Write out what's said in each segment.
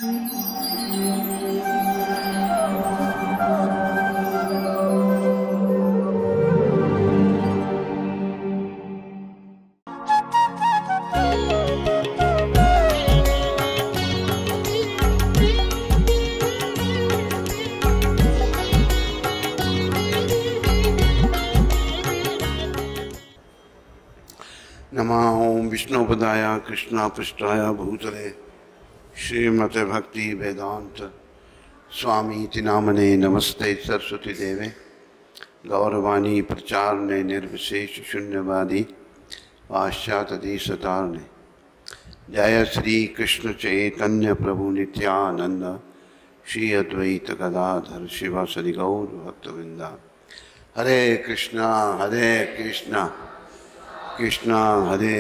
नमः विष्णुपदाय कृष्णापृष्ठाय भूतले श्रीमते भक्ति वेदांत स्वामी नामने नमस्ते सरस्वती देवे गौरवाणी प्रचारने निर्विशेष शून्यवादी पाश्चात्य सतारणे। जय श्री कृष्ण चैतन्य प्रभु नित्यानंद श्री अद्वैत गदाधर शिवासरि गौर भक्तवृंदा। हरे कृष्णा कृष्णा हरे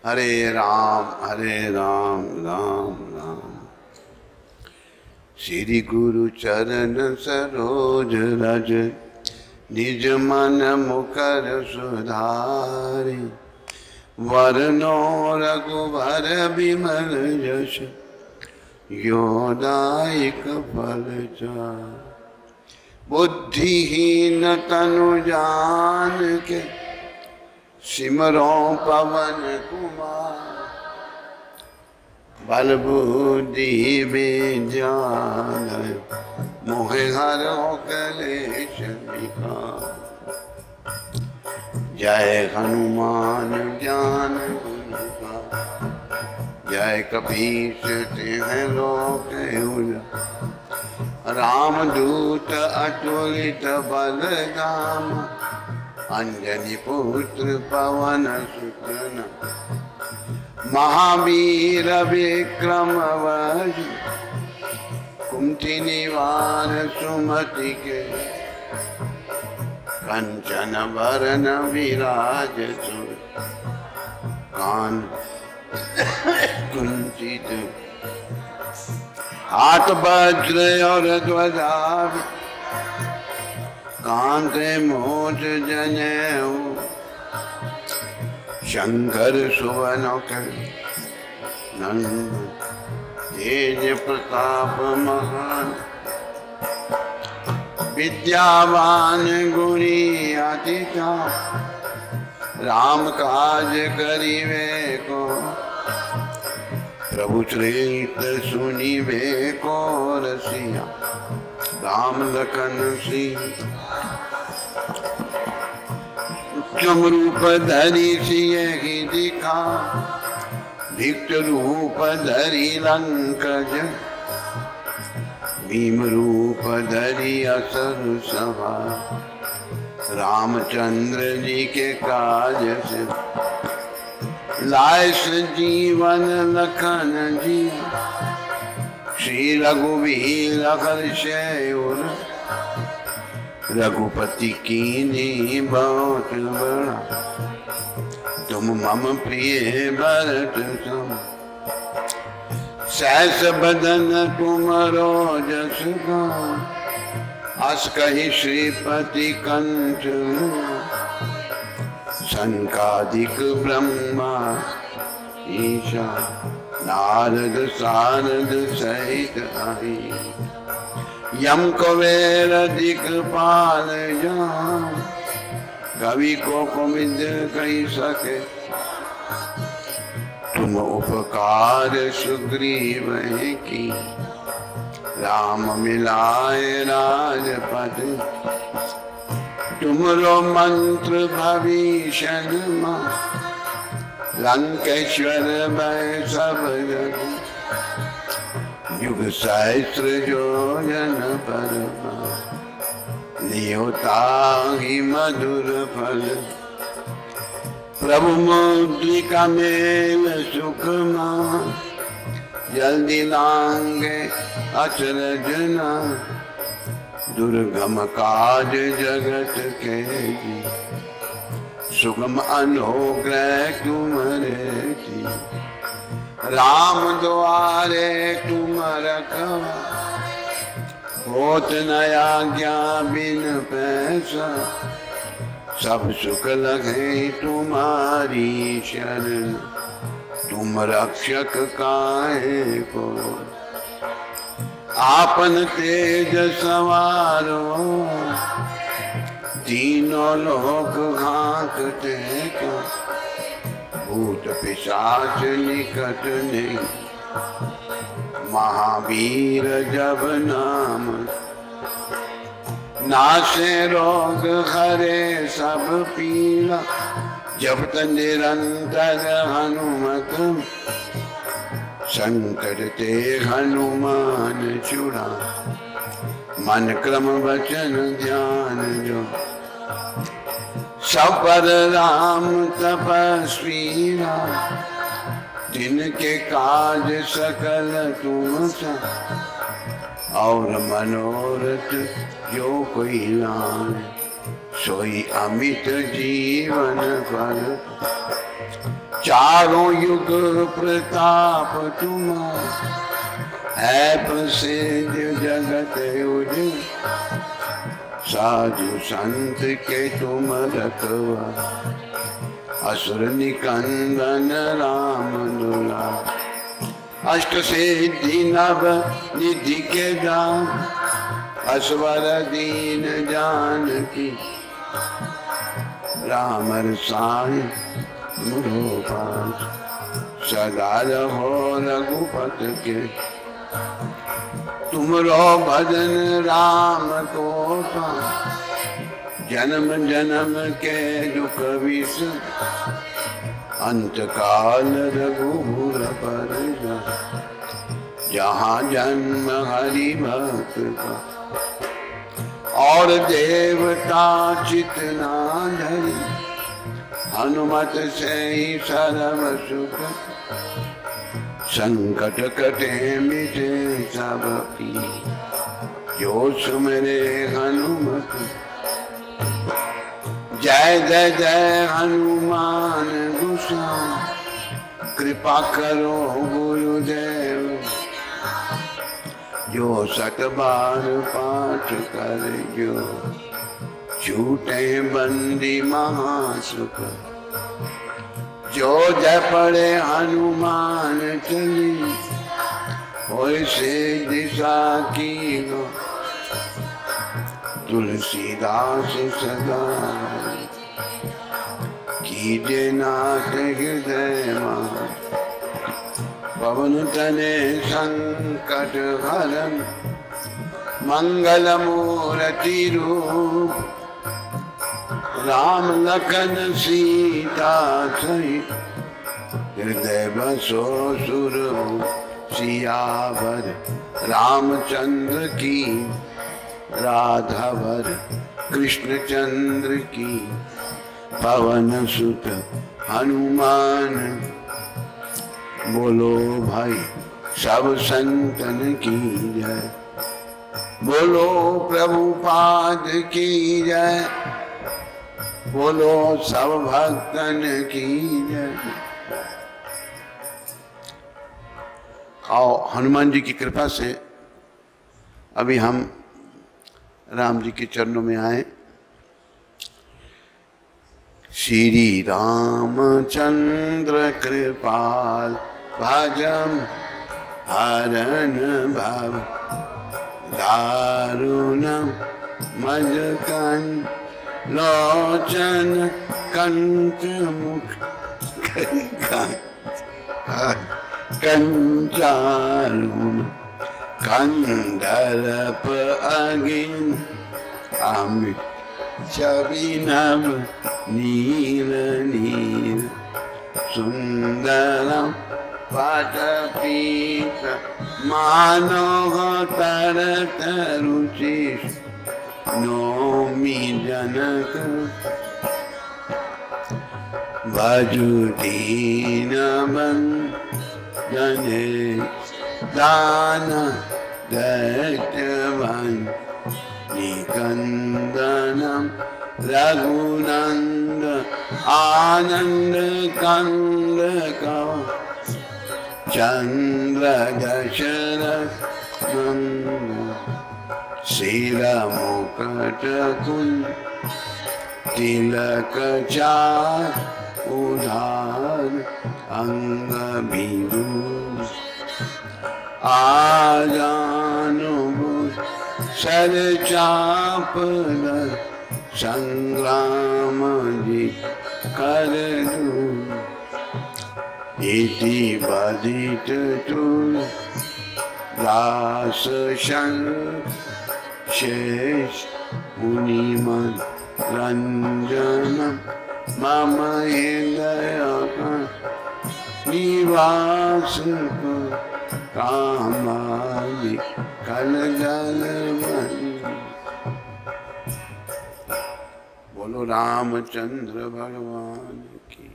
हरे राम राम राम। श्री गुरु चरण सरोज रज निज मन मुकर सुधारि। वरनो रघुवर बिमल जस यो दायक फल चारि। बुद्धिहीन तनु जान के सिमरो पवन कुमार। बल बुद्धि विद्यान मोहे हरो कलेश विकार। जय हनुमान ज्ञान गुण का जय कपीस तिन्ह लोक उजागर। रामदूत अतुलित बल धाम अंजनी पुत्र पवन सुत नाम। महावीर विक्रम वज्र कुंती निवार सुमति के। कंचन वरन विराज कान कुंचित। हाथ वज्र और ध्वजा कांते मोज जनेऊ। शंकर सुवन नंद तेज प्रताप महान। विद्यावान गुणी अति चातुर। राम काज करिवे को प्रभु चरित्र सुनिवे को रसिया। राम लखन सीता उत्तम रूप धरि सियहि दिखा। भिक्त रूप धरि लंक जय। भीम रूप धरि असुर सभा। रामचंद्र जी के काज से लाए जीवन लखन जी। श्री रघुवीर हर्षै उर रघुपति कीन्ही बहुत बड़ा। तुम मम प्रिय भरत सम। सहस बदन तुमरो जस गान। अस कहि श्रीपति कंठ। संकादिक ब्रह्मा ईशा नारद सारद सहित आई। यम कुबेर दिक्पाल जान। कवि को कुमिद कही सके। तुम उपकार सुग्रीव की। राम मिलाए राजपद। तुमरो मंत्र भविष्य लंकेश्वर भय सब जग। युग सहस्र योजन पर लियो ताहि मधुर फल। प्रभु मुद्रिका मेल सुखमा। जल्दी लांगे अचरज न। दुर्गम काज जगत के जी। सुगम अनुग्रह तुम्हारे जी। राम द्वारे तुम रखवा। होत न आज्ञा बिन पैसा। सब सुख लगे तुम्हारी शरण। तुम रक्षक काहे को, आपन तेज सवारो, तीनों लोक घांकते को, भूत पिशाच निकट नहीं, महावीर जब नाम, नासे रोग हरे सब पीड़ा, जपत निरंतर हनुमत, संकट ते हनुमान छुड़ा, मन क्रम वचन ध्यान जो, सब पर राम तपस्वी राम, जिनके काज सकल तुम सा, और मनोरथ जो कोई लाए, सोई अमित जीवन फल, चारों युग प्रताप तुम्हारा, है प्रसिद्ध जगत उजिर, साधु संत के तुम रखवा, असुर निकंदन राम दुलार, अष्ट सिद्धि नव निधि के दान, असवर दीन जानकी, राम रसायन मुरोपास, सदा रहो रघुपत के, तुमरो भजन राम को पाए, जन्म जन्म के दुख विष, अंत काल रघुबर पर जाए, जहाँ जन्म हरि भक्त का, और देवता चित ना धरी, हनुमत से ही सर्व सुख, संकट कटे मिटे सब पी, जो सुमरे हनुमत, जय जय जय हनुमान गोसाई, कृपा करो गुरुदेव, जो सत बार पाठ कर जो, छूटे बंदी महासुख, जो जय पड़े हनुमान चली, होय से दिशा की गो, तुलसीदास सदा कीजे नाथ हृदय मान, पवन तने संकट हरन, मंगल मूर्ति रूप, राम लखन सीता सहित, हृदय बसो सुरभूप, सियावर रामचंद्र की, राधावर कृष्ण चंद्र की, पवन सुत हनुमान, बोलो भाई सब संतन की जय, बोलो प्रभुपाद की जय, बोलो सब भक्तन की जय। आओ हनुमान जी की कृपा से अभी हम राम जी के चरणों में आए। श्री रामचंद्र कृपाल भजम हरन भव, दारुणम मजकन लोचन कंठ मुख, कंचारुण कंदर्प अगिन, अमित छवि नभ नील नील, सुंदरम पटपीत मानव तरत रुचि, नौमि जनक भजु दीन बंधने, दान दैत्यवन निकंदनम, रघुनंद आनंद कंद कव, चंद्र दशरथ नंद, सिर मुकुट कुंज, तिलक चार उधार, अंग भीरू आजानु सर चाप संग्राम जी कर इति बदित तु दास शेष मुनिमन रंजन मम हृदय निवास कामादि कल जल बोलो रामचंद्र भगवान की,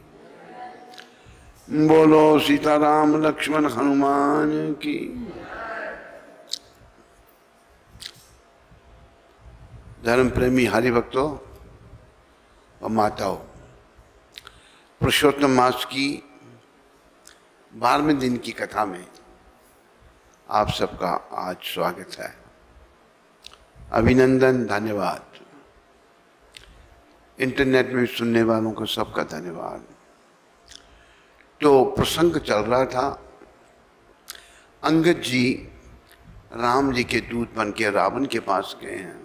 बोलो सीताराम लक्ष्मण हनुमान की। धर्म प्रेमी हरिभक्तों और माताओं, पुरुषोत्तम मास की 12वें दिन की कथा में आप सबका आज स्वागत है। अभिनंदन, धन्यवाद। इंटरनेट में सुनने वालों को सबका धन्यवाद। तो प्रसंग चल रहा था, अंगद जी राम जी के दूत बन के रावण के पास गए हैं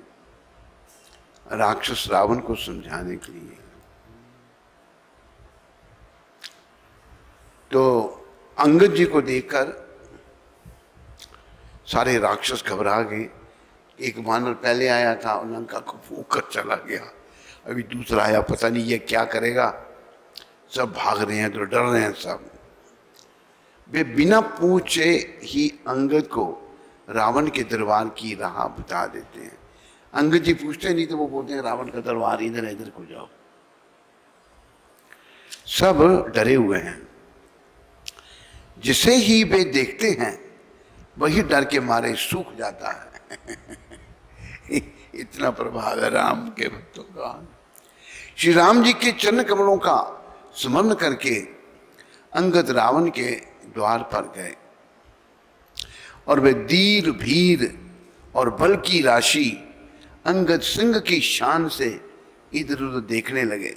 राक्षस रावण को समझाने के लिए। तो अंगद जी को देखकर सारे राक्षस घबरा गए। एक वानर पहले आया था और लंका को फूंक कर चला गया, अभी दूसरा आया, पता नहीं ये क्या करेगा। सब भाग रहे हैं तो डर रहे हैं सब। वे बिना पूछे ही अंगद को रावण के दरबार की राह बता देते हैं। अंगद जी पूछते नहीं तो वो बोलते हैं रावण का दरबार इधर है, इधर को जाओ। सब डरे हुए हैं। जिसे ही वे देखते हैं वही डर के मारे सूख जाता है। इतना प्रभाव है राम के भक्तों का। श्री राम जी के चरण कमलों का स्मरण करके अंगद रावण के द्वार पर गए और वे धीर भीर और बल की राशि अंगद सिंह की शान से इधर उधर देखने लगे।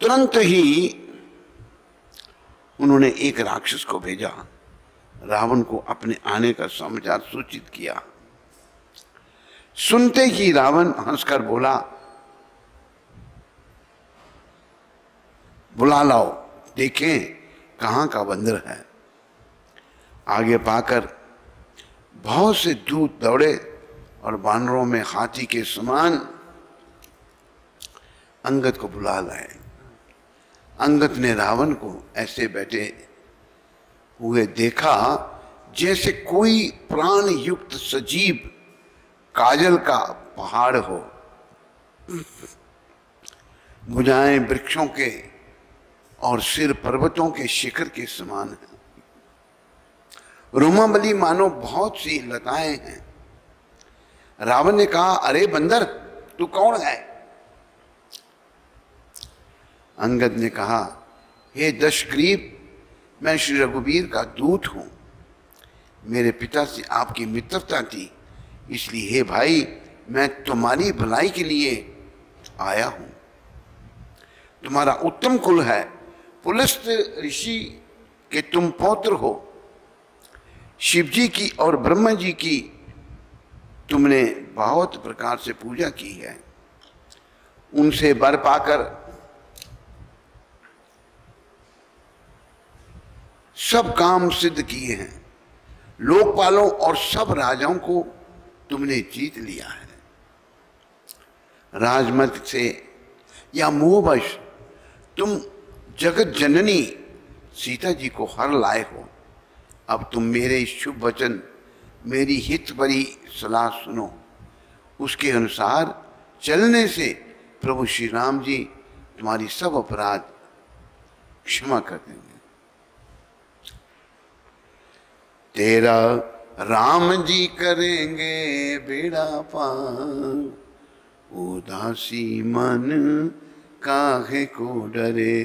तुरंत ही उन्होंने एक राक्षस को भेजा, रावण को अपने आने का समाचार सूचित किया। सुनते ही रावण हंसकर बोला, बुला लाओ, देखें कहां का बंदर है। आगे पाकर बहुत से दूत दौड़े और बानरों में हाथी के समान अंगद को बुला लाए। अंगद ने रावण को ऐसे बैठे हुए देखा जैसे कोई प्राण युक्त सजीव काजल का पहाड़ हो। भुजाएं वृक्षों के और सिर पर्वतों के शिखर के समान है। रोमावली मानो बहुत सी लताएं हैं। रावण ने कहा, अरे बंदर तू कौन है? अंगद ने कहा, हे दशग्रीव, मैं श्री रघुवीर का दूत हूं। मेरे पिता से आपकी मित्रता थी, इसलिए हे भाई मैं तुम्हारी भलाई के लिए आया हूं। तुम्हारा उत्तम कुल है, पुलस्त ऋषि के तुम पौत्र हो। शिव जी की और ब्रह्मा जी की तुमने बहुत प्रकार से पूजा की है। उनसे वर पाकर सब काम सिद्ध किए हैं। लोकपालों और सब राजाओं को तुमने जीत लिया है। राजमत से या मोहवश तुम जगत जननी सीता जी को हर लाए हो। अब तुम मेरे शुभ वचन, मेरी हित भरी सलाह सुनो। उसके अनुसार चलने से प्रभु श्री राम जी तुम्हारी सब अपराध क्षमा कर देंगे। तेरा राम जी करेंगे बेड़ा पार, उदासी मन काहे को डरे।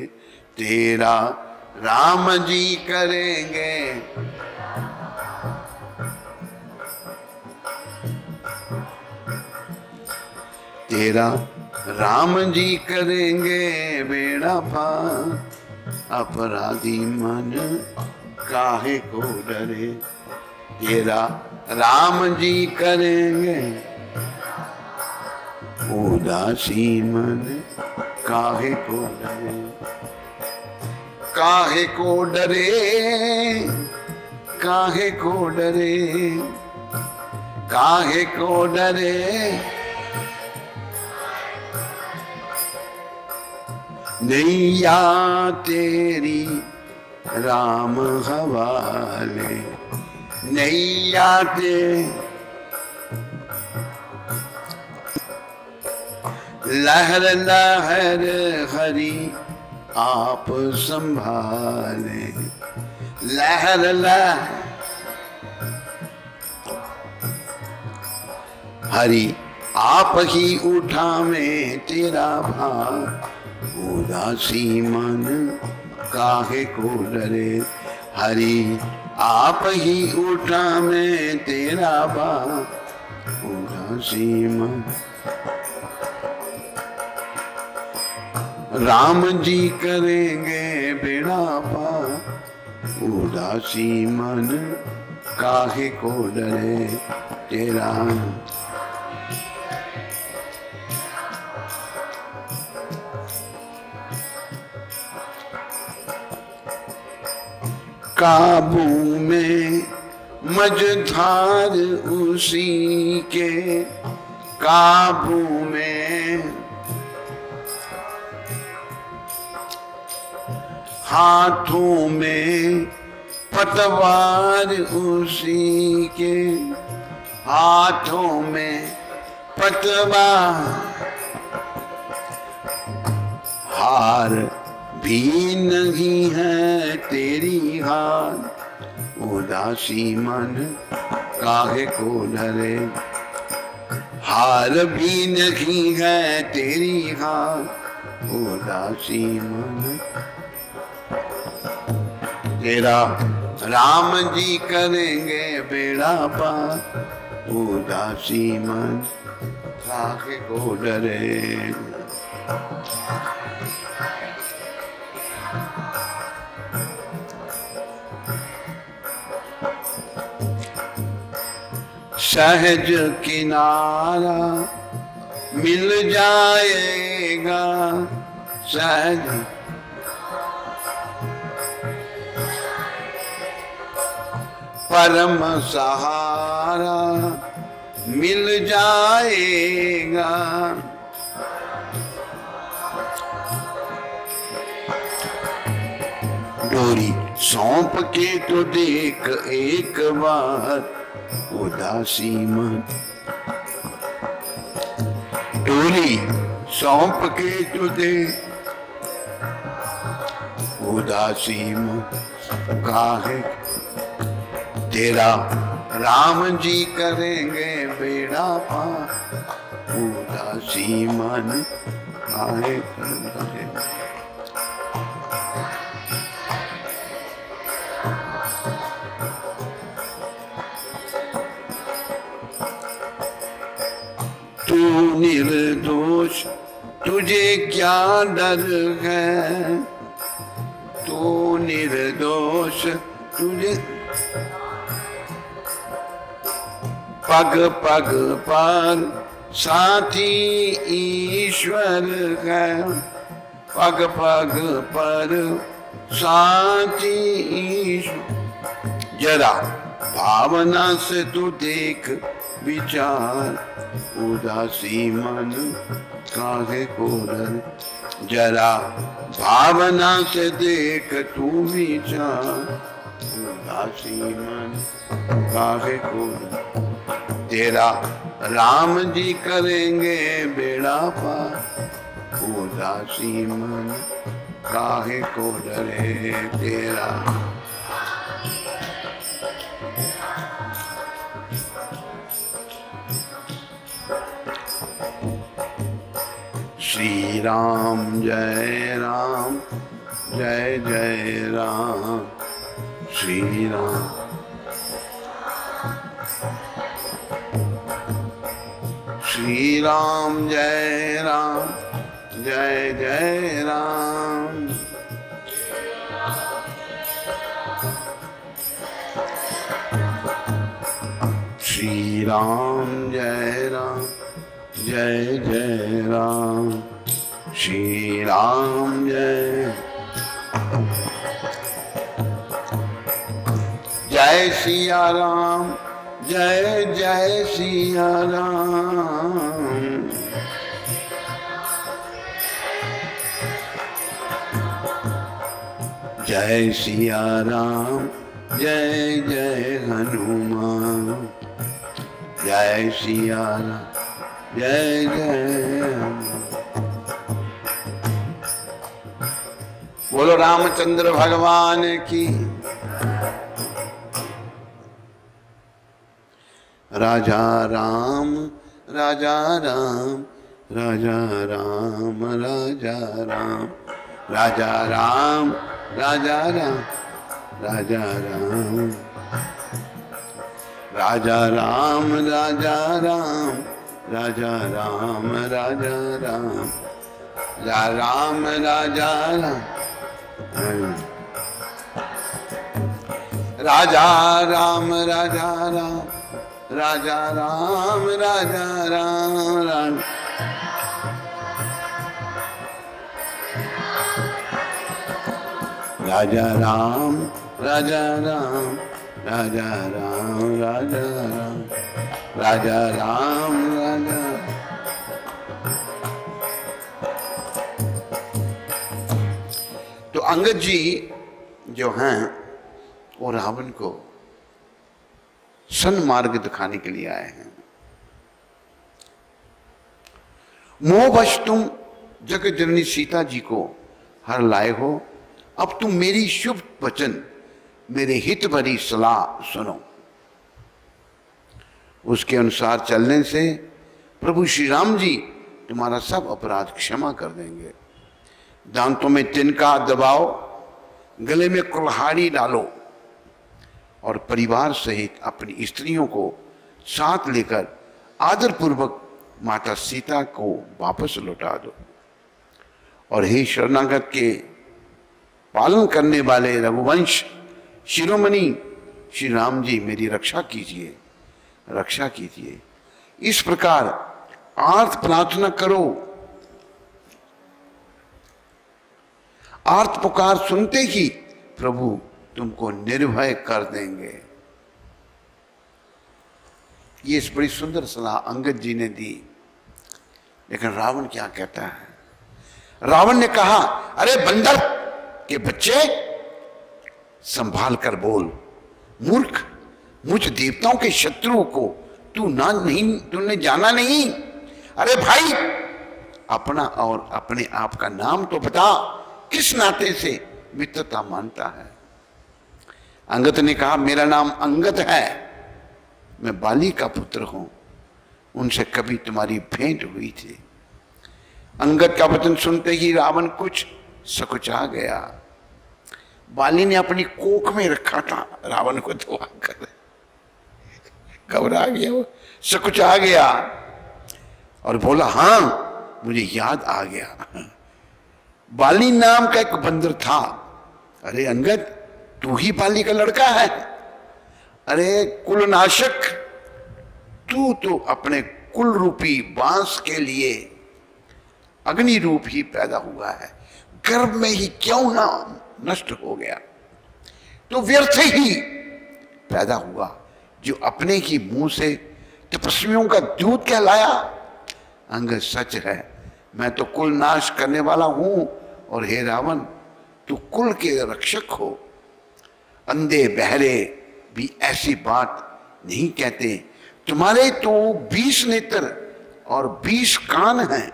तेरा राम जी करेंगे, तेरा राम जी करेंगे बेड़ा पार, अपराधी मन काहे को डरे। तेरा राम जी करेंगे उदासी मन काहे को डरे। काहे को डरे, काहे को डरे, काहे को डरे। नैया तेरी राम हवाले, नैया तेरी लहर लहर हरि आप संभाले। लहर लहर हरि आप ही उठावे तेरा भार। उदासी मन काहे को डरे। हरि आप ही उठावे तेरा भार। उदासी मन राम जी करेंगे बेड़ा पार। उदासी मन काहे को डरे। तेरा काबू में मझधार उसी के, काबू में हाथों में पतवार उसी के, हाथों में पतवार। हार भी नहीं है तेरी हार। उदासी मन काहे को डरे। हार भी नहीं है तेरी हार। उदासी मन तेरा राम जी करेंगे बेड़ा पार। उदासी मन काहे को डरे। सहज किनारा मिल जाएगा। सहज परम सहारा मिल जाएगा। डोरी सौंप के तो देख एक बार। उदासी मन डोरी सौंप के तो देख। उदासी मन काहे तेरा राम जी करेंगे बेड़ा पार। उदासी मन काहे को डरे। तू निर्दोष तुझे क्या डर है। तू निर्दोष तुझे पग पग पर साथी ईश्वर है। पग पग पर साथी ईश्वर। जरा भावना से तू देख विचार। उदासी मन काहे को डरे। जरा भावना से देख तू विचार। उदासी मन काहे को डरे। तेरा राम जी करेंगे बेड़ा पार। उदासी मन काहे को डरे। तेरा श्री राम जय राम जय जय राम। श्री राम श्री राम जय जय राम। श्री राम जय जय राम, श्री राम जय जय सिया राम, जय जय सिया राम। जय सिया राम, जय जय हनुमान, जय सिया राम, जय जय हनुमान। बोलो रामचंद्र भगवान की। राजा राम राजा राम, राजा राम राजा राम, राजा राम राजा राम, राजा राम, राजा राम राजा राम, राजा राम राजा राम, राजा राम राजा राम, राजा राम राजा राम, राजा राम राजा राम, राजा राम राजा राम, राजा राम राजा राम, राजा राम राजा। तो अंगद जी जो हैं वो रावण को सन्मार्ग दिखाने के लिए आए हैं। मोहवश तुम जगत जननी सीता जी को हर लाए हो, अब तुम मेरी शुभ वचन, मेरे हित भरी सलाह सुनो। उसके अनुसार चलने से प्रभु श्री राम जी तुम्हारा सब अपराध क्षमा कर देंगे। दांतों में तिनका दबाओ, गले में कुल्हाड़ी डालो और परिवार सहित अपनी स्त्रियों को साथ लेकर आदरपूर्वक माता सीता को वापस लौटा दो। और हे शरणागत के पालन करने वाले रघुवंश शिरोमणि श्री राम जी, मेरी रक्षा कीजिए, रक्षा कीजिए। इस प्रकार आर्त प्रार्थना करो। आर्त पुकार सुनते ही प्रभु तुमको निर्भय कर देंगे। ये इस बड़ी सुंदर सलाह अंगद जी ने दी। लेकिन रावण क्या कहता है? रावण ने कहा, अरे बंदर के बच्चे, संभाल कर बोल। मूर्ख, मुझ देवताओं के शत्रु को तूने जाना नहीं। अरे भाई, अपना और अपने आप का नाम तो बता, किस नाते से मित्रता मानता है? अंगद ने कहा, मेरा नाम अंगद है, मैं बाली का पुत्र हूं, उनसे कभी तुम्हारी भेंट हुई थी। अंगद का वचन सुनते ही रावण कुछ सकुचा गया। बाली ने अपनी कोख में रखा था रावण को धोआ कर, घबरा गया, वो सकुचा गया और बोला, हाँ मुझे याद आ गया, बाली नाम का एक बंदर था। अरे अंगद, तू ही बाली का लड़का है? अरे कुलनाशक, तू तो अपने कुल रूपी बांस के लिए अग्नि रूप ही पैदा हुआ है, गर्भ में ही क्यों ना नष्ट हो गया, तो व्यर्थ ही पैदा हुआ, जो अपने ही मुंह से तपस्वियों का दूध कहलाया। अंगद, सच है, मैं तो कुल नाश करने वाला हूं, और हे रावण, तू कुल के रक्षक हो। अंधे बहरे भी ऐसी बात नहीं कहते, तुम्हारे तो 20 नेत्र और 20 कान हैं।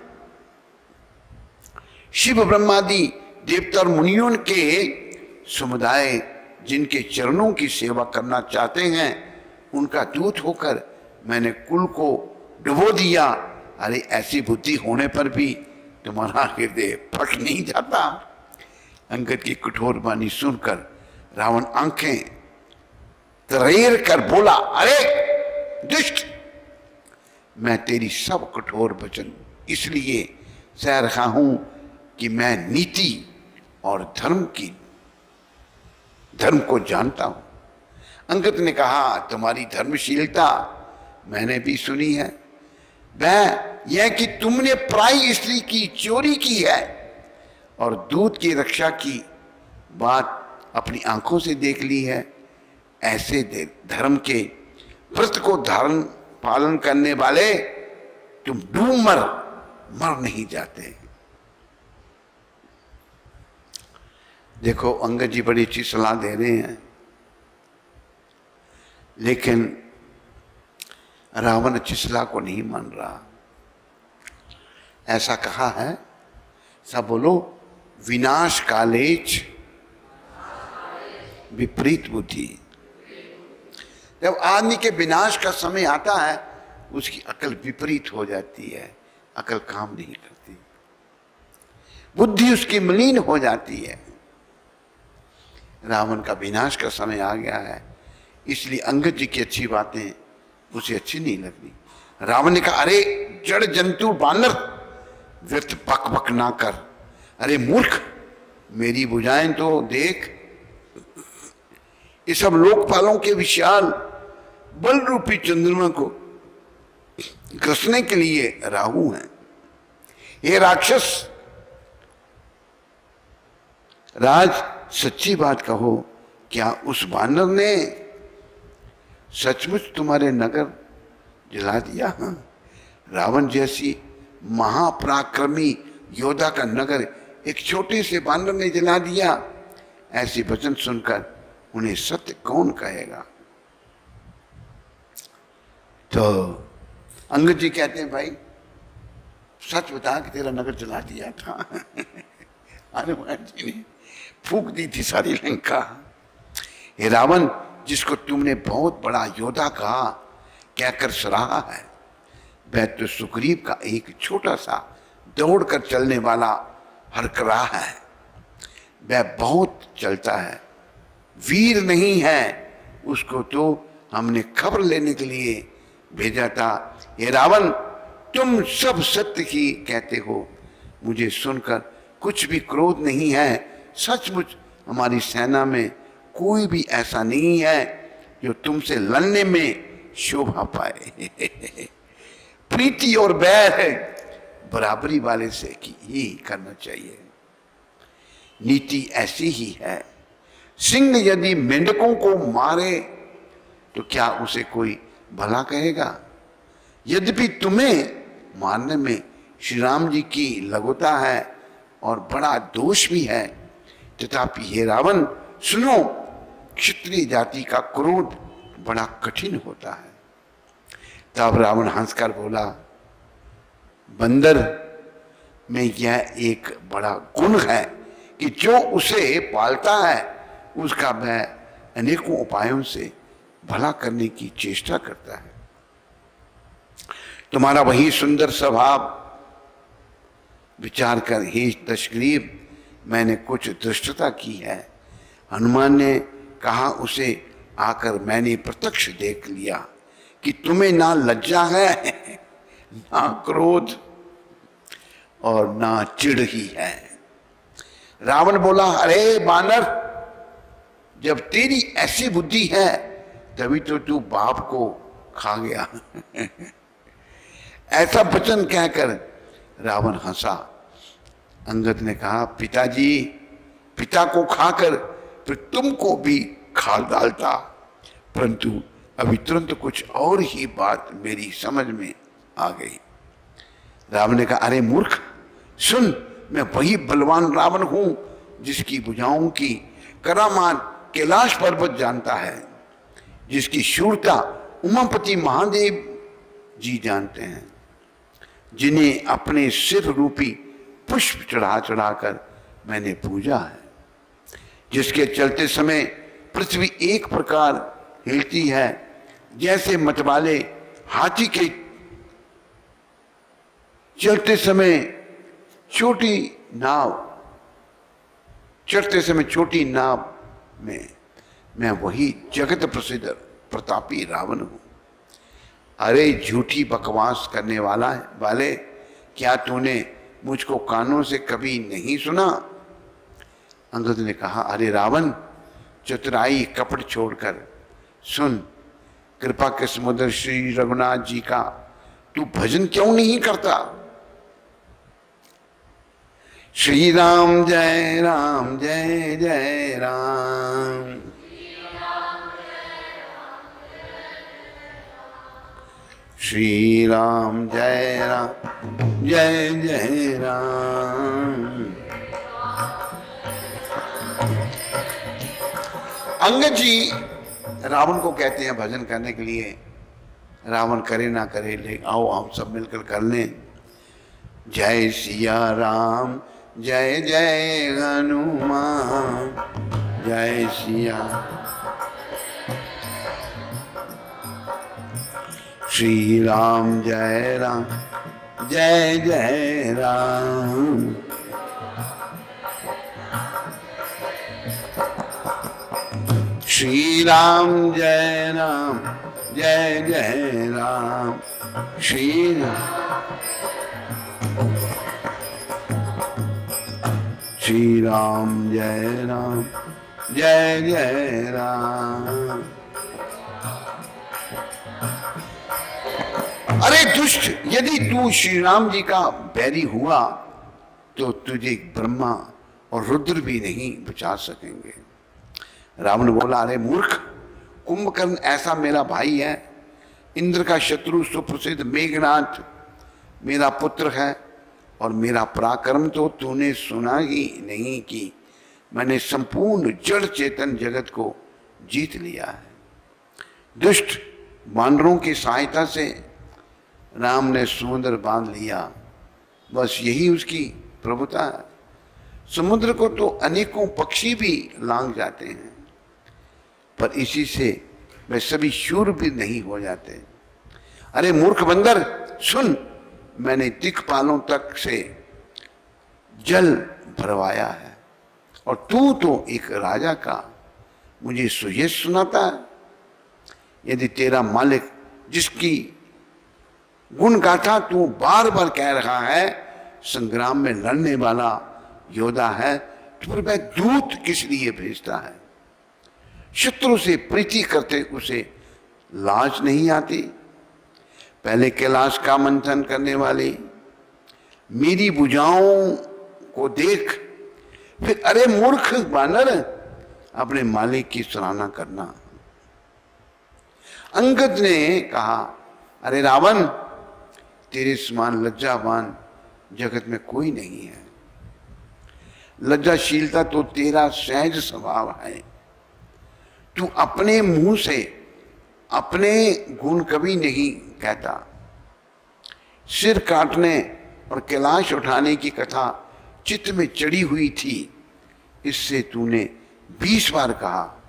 शिव ब्रह्मादि देवता और मुनियों के समुदाय जिनके चरणों की सेवा करना चाहते हैं, उनका दूत होकर मैंने कुल को डुबो दिया। अरे ऐसी बुद्धि होने पर भी तुम्हारा हृदय फट नहीं जाता। अंगद की कठोर वाणी सुनकर रावण आंखें तरेर कर बोला, अरे दुष्ट, मैं तेरी सब कठोर वचन इसलिए सह रहा हूं कि मैं नीति और धर्म को जानता हूं। अंगद ने कहा, तुम्हारी धर्मशीलता मैंने भी सुनी है, वह यह कि तुमने पराई स्त्री की चोरी की है और दूध की रक्षा की बात अपनी आंखों से देख ली है। ऐसे धर्म के व्रत को धारण पालन करने वाले तुम डूब मर नहीं जाते। देखो अंगद जी बड़ी अच्छी सलाह दे रहे हैं, लेकिन रावण अच्छी सलाह को नहीं मान रहा। ऐसा कहा है, सब बोलो, विनाश कालेच विपरीत बुद्धि। जब आदमी के विनाश का समय आता है उसकी अकल विपरीत हो जाती है, अकल काम नहीं करती, बुद्धि उसकी मलिन हो जाती है। रावण का विनाश का समय आ गया है, इसलिए अंगद जी की अच्छी बातें उसे अच्छी नहीं लगी। रावण ने कहा, अरे जड़ जंतु बानर, व्यर्थ बक बक ना कर। अरे मूर्ख, मेरी भुजाएं तो देख, ये सब लोकपालों के विशाल बल रूपी चंद्रमा को कसने के लिए राहु हैं। ये राक्षस राज, सच्ची बात कहो, क्या उस बानर ने सचमुच तुम्हारे नगर जला दिया? रावण जैसी महापराक्रमी योद्धा का नगर एक छोटे से बानर ने जला दिया। ऐसे वचन सुनकर उन्हें सत्य कौन कहेगा? तो अंगद जी कहते हैं, भाई सच बता कि तेरा नगर जला दिया था। हनुमान जी ने फूंक दी थी सारी लंका। हे रावण, जिसको तुमने बहुत बड़ा योद्धा कहा कहकर सराहा है, वह तो सुग्रीव का एक छोटा सा दौड़कर चलने वाला हरकराह है। वह बहुत चलता है, वीर नहीं है। उसको तो हमने खबर लेने के लिए भेजा था। ये रावण, तुम सब सत्य ही कहते हो, मुझे सुनकर कुछ भी क्रोध नहीं है। सचमुच हमारी सेना में कोई भी ऐसा नहीं है जो तुमसे लड़ने में शोभा पाए। प्रीति और बैर है बराबरी वाले से ही करना चाहिए। नीति ऐसी ही है। सिंह यदि मेंढकों को मारे तो क्या उसे कोई भला कहेगा? यद्यपि तुम्हें मारने में श्री राम जी की लघुता है और बड़ा दोष भी है, तथापि हे रावण सुनो, क्षत्रिय जाति का क्रोध बड़ा कठिन होता है। तब रावण हंसकर बोला, बंदर में यह एक बड़ा गुण है कि जो उसे पालता है उसका वह अनेकों उपायों से भला करने की चेष्टा करता है। तुम्हारा वही सुंदर स्वभाव विचार कर हे दशग्रीव, मैंने कुछ धृष्टता की है। हनुमान ने कहा, उसे आकर मैंने प्रत्यक्ष देख लिया कि तुम्हें ना लज्जा है, ना क्रोध और ना चिढ़ ही है। रावण बोला, अरे बानर, जब तेरी ऐसी बुद्धि है तभी तो तू बाप को खा गया। ऐसा वचन कहकर रावण हंसा। अंगद ने कहा, पिताजी, पिता को खाकर फिर तुमको भी खा डालता, परंतु अभी तुरंत कुछ और ही बात मेरी समझ में आ गई। रावण ने कहा, अरे मूर्ख, सुन, मैं वही बलवान रावण हूं जिसकी भुजाओं की करामात कैलाश पर्वत जानता है, जिसकी शूरता उमापति महादेव जी जानते हैं, जिन्हें अपने सिर रूपी पुष्प चढ़ा चढ़ाकर मैंने पूजा है, जिसके चलते समय पृथ्वी एक प्रकार हिलती है जैसे मतवाले हाथी के चलते समय छोटी नाव, चढ़ते समय छोटी नाव में मैं वही जगत प्रसिद्ध प्रतापी रावण हूं। अरे झूठी बकवास करने वाले, क्या तूने मुझको कानों से कभी नहीं सुना? अंगद ने कहा, अरे रावण, चतुराई कपट छोड़कर सुन, कृपा के समुद्र श्री रघुनाथ जी का तू भजन क्यों नहीं करता? श्री राम जय राम जय जय राम, श्री राम जय राम जय जय राम। अंगद जी रावण को कहते हैं भजन करने के लिए। रावण करे ना करे, ले आओ हम सब मिलकर कर लें। जय सिया राम जय जय हनुमान, जय सिया श्री राम जय राम जय जय राम। श्री राम जय राम जय जय राम, श्री राम जय राम जय जय राम। अरे दुष्ट, यदि तू श्री राम जी का बैरी हुआ तो तुझे ब्रह्मा और रुद्र भी नहीं बचा सकेंगे। रावण बोला, अरे मूर्ख, कुंभकर्ण ऐसा मेरा भाई है, इंद्र का शत्रु सुप्रसिद्ध मेघनाथ मेरा पुत्र है, और मेरा पराक्रम तो तूने सुना ही नहीं कि मैंने संपूर्ण जड़ चेतन जगत को जीत लिया है। दुष्ट वानरों की सहायता से राम ने समुद्र बांध लिया, बस यही उसकी प्रभुता है। समुद्र को तो अनेकों पक्षी भी लांघ जाते हैं, पर इसी से वे सभी शूरवीर नहीं हो जाते। अरे मूर्ख बंदर, सुन, मैंने दिक्पालों तक से जल भरवाया है, और तू तो एक राजा का मुझे सुयश सुनाता है। यदि तेरा मालिक, जिसकी गुण गाथा तू बार बार कह रहा है, संग्राम में लड़ने वाला योद्धा है, तो फिर वह दूत किस लिए भेजता है? शत्रु से प्रीति करते उसे लाज नहीं आती? पहले कैलाश का मंथन करने वाली मेरी भुजाओं को देख, फिर अरे मूर्ख बानर, अपने मालिक की सराहना करना। अंगद ने कहा, अरे रावण, तेरे समान लज्जावान जगत में कोई नहीं है। लज्जाशीलता तो तेरा सहज स्वभाव है। तू अपने मुंह से अपने गुण कभी नहीं कहता। सिर काटने और कैलाश उठाने की कथा चित्त में चढ़ी हुई थी, इससे तूने 20 बार कहा।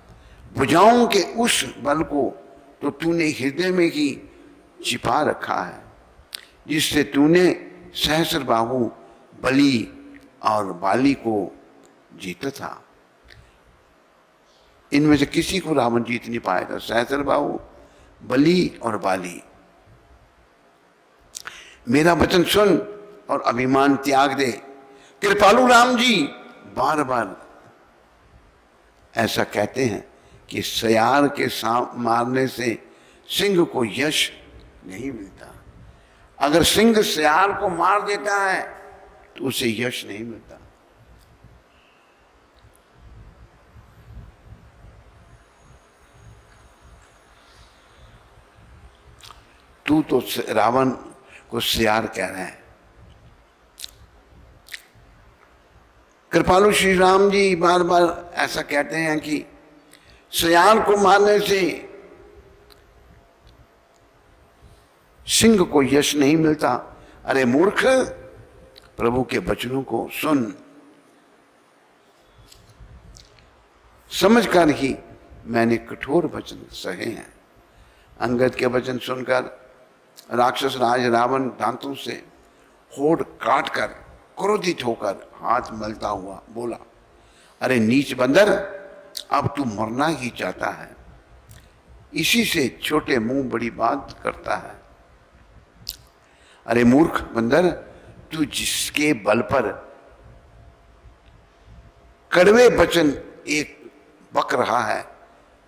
भुजाओं के उस बल को तो तूने हृदय में ही छिपा रखा है, जिससे तूने सहस्रबाहु बलि और बाली को जीता था। इनमें से किसी को रावण जीत नहीं पाएगा, सहस्रबाहु, बलि और बाली। मेरा वचन सुन और अभिमान त्याग दे। कृपालु राम जी बार बार ऐसा कहते हैं कि सयार के मारने से सिंह को यश नहीं मिलता। अगर सिंह सयार को मार देता है तो उसे यश नहीं मिलता। तू तो रावण को सयार कह रहा है। कृपालु श्री राम जी बार बार ऐसा कहते हैं कि सयार को मारने से सिंह को यश नहीं मिलता। अरे मूर्ख, प्रभु के वचनों को सुन। समझकर ही मैंने कठोर वचन सहे हैं। अंगद के वचन सुनकर राक्षस राज रावण दांतों से होठ काट कर क्रोधित होकर हाथ मलता हुआ बोला, अरे नीच बंदर, अब तू मरना ही चाहता है। इसी से छोटे मुंह बड़ी बात करता है। अरे मूर्ख बंदर, तू जिसके बल पर कड़वे वचन एक बक रहा है,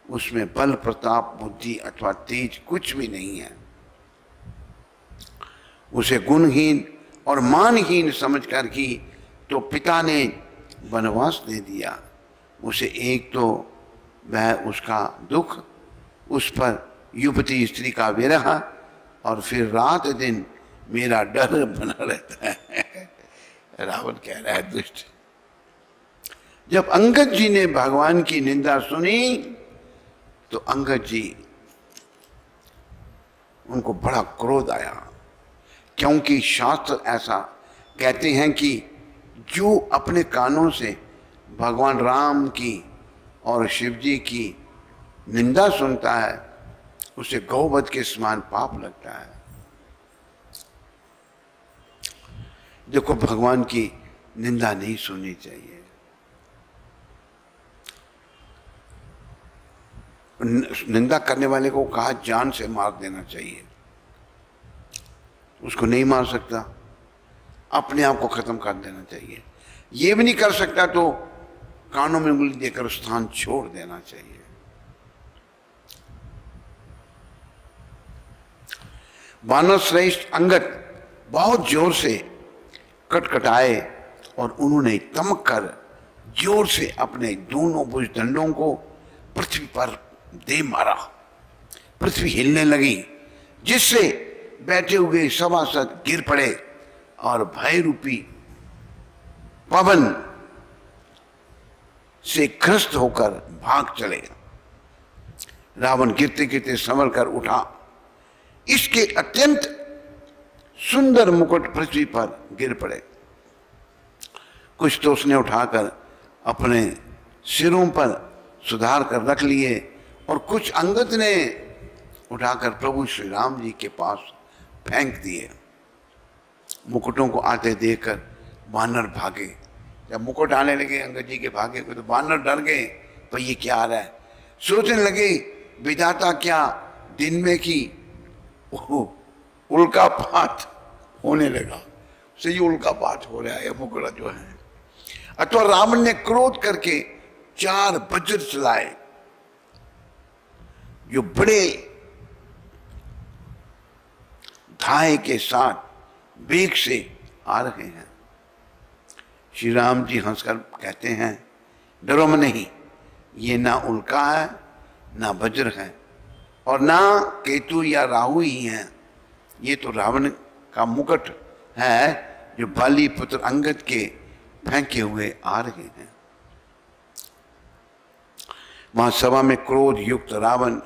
उसमें बल प्रताप बुद्धि अथवा तेज कुछ भी नहीं है। उसे गुणहीन और मानहीन समझकर ही तो पिता ने वनवास दे दिया। उसे एक तो वह उसका दुख, उस पर युवती स्त्री का विरह, और फिर रात दिन मेरा डर बना रहता है। रावण कह रहा है दुष्ट। जब अंगद जी ने भगवान की निंदा सुनी तो अंगद जी उनको बड़ा क्रोध आया, क्योंकि शास्त्र ऐसा कहते हैं कि जो अपने कानों से भगवान राम की और शिव जी की निंदा सुनता है उसे गौवध के समान पाप लगता है। देखो, भगवान की निंदा नहीं सुननी चाहिए। निंदा करने वाले को कहा जान से मार देना चाहिए, उसको नहीं मार सकता, अपने आप को खत्म कर देना चाहिए। ये भी नहीं कर सकता तो कानों में उंगली देकर स्थान छोड़ देना चाहिए। वानर श्रेष्ठ अंगद बहुत जोर से कटकटाए और उन्होंने तमक कर जोर से अपने दोनों भुजदंडों को पृथ्वी पर दे मारा। पृथ्वी हिलने लगी, जिससे बैठे हुए सभासद गिर पड़े और भय रूपी पवन से ग्रस्त होकर भाग चले। रावण गिरते गिरते संभल कर उठा। इसके अत्यंत सुंदर मुकुट पृथ्वी पर गिर पड़े। कुछ तो उसने उठाकर अपने सिरों पर सुधार कर रख लिए और कुछ अंगद ने उठाकर प्रभु श्री राम जी के पास फेंक दिए। मुकुटों को आते देखकर वानर भागे। जब मुकुट आने लगे अंगद जी के भागे को तो वानर डर गए, तो ये क्या आ रहा है। सोचने लगे विधाता क्या दिन में की उल्कापात होने लगा, से ये उल्कापात हो रहा है मुकुट जो है। अथवा रावण ने क्रोध करके 4 वज्र चलाए जो बड़े धाए के साथ वेग से आ रहे हैं। श्री राम जी हंसकर कहते हैं डरो में नहीं, ये ना उल्का है ना वज्र है और ना केतु या राहु ही हैं, ये तो रावण का मुकुट है जो बाली पुत्र अंगद के फेंके हुए आ रहे हैं। वहां सभा में क्रोध युक्त रावण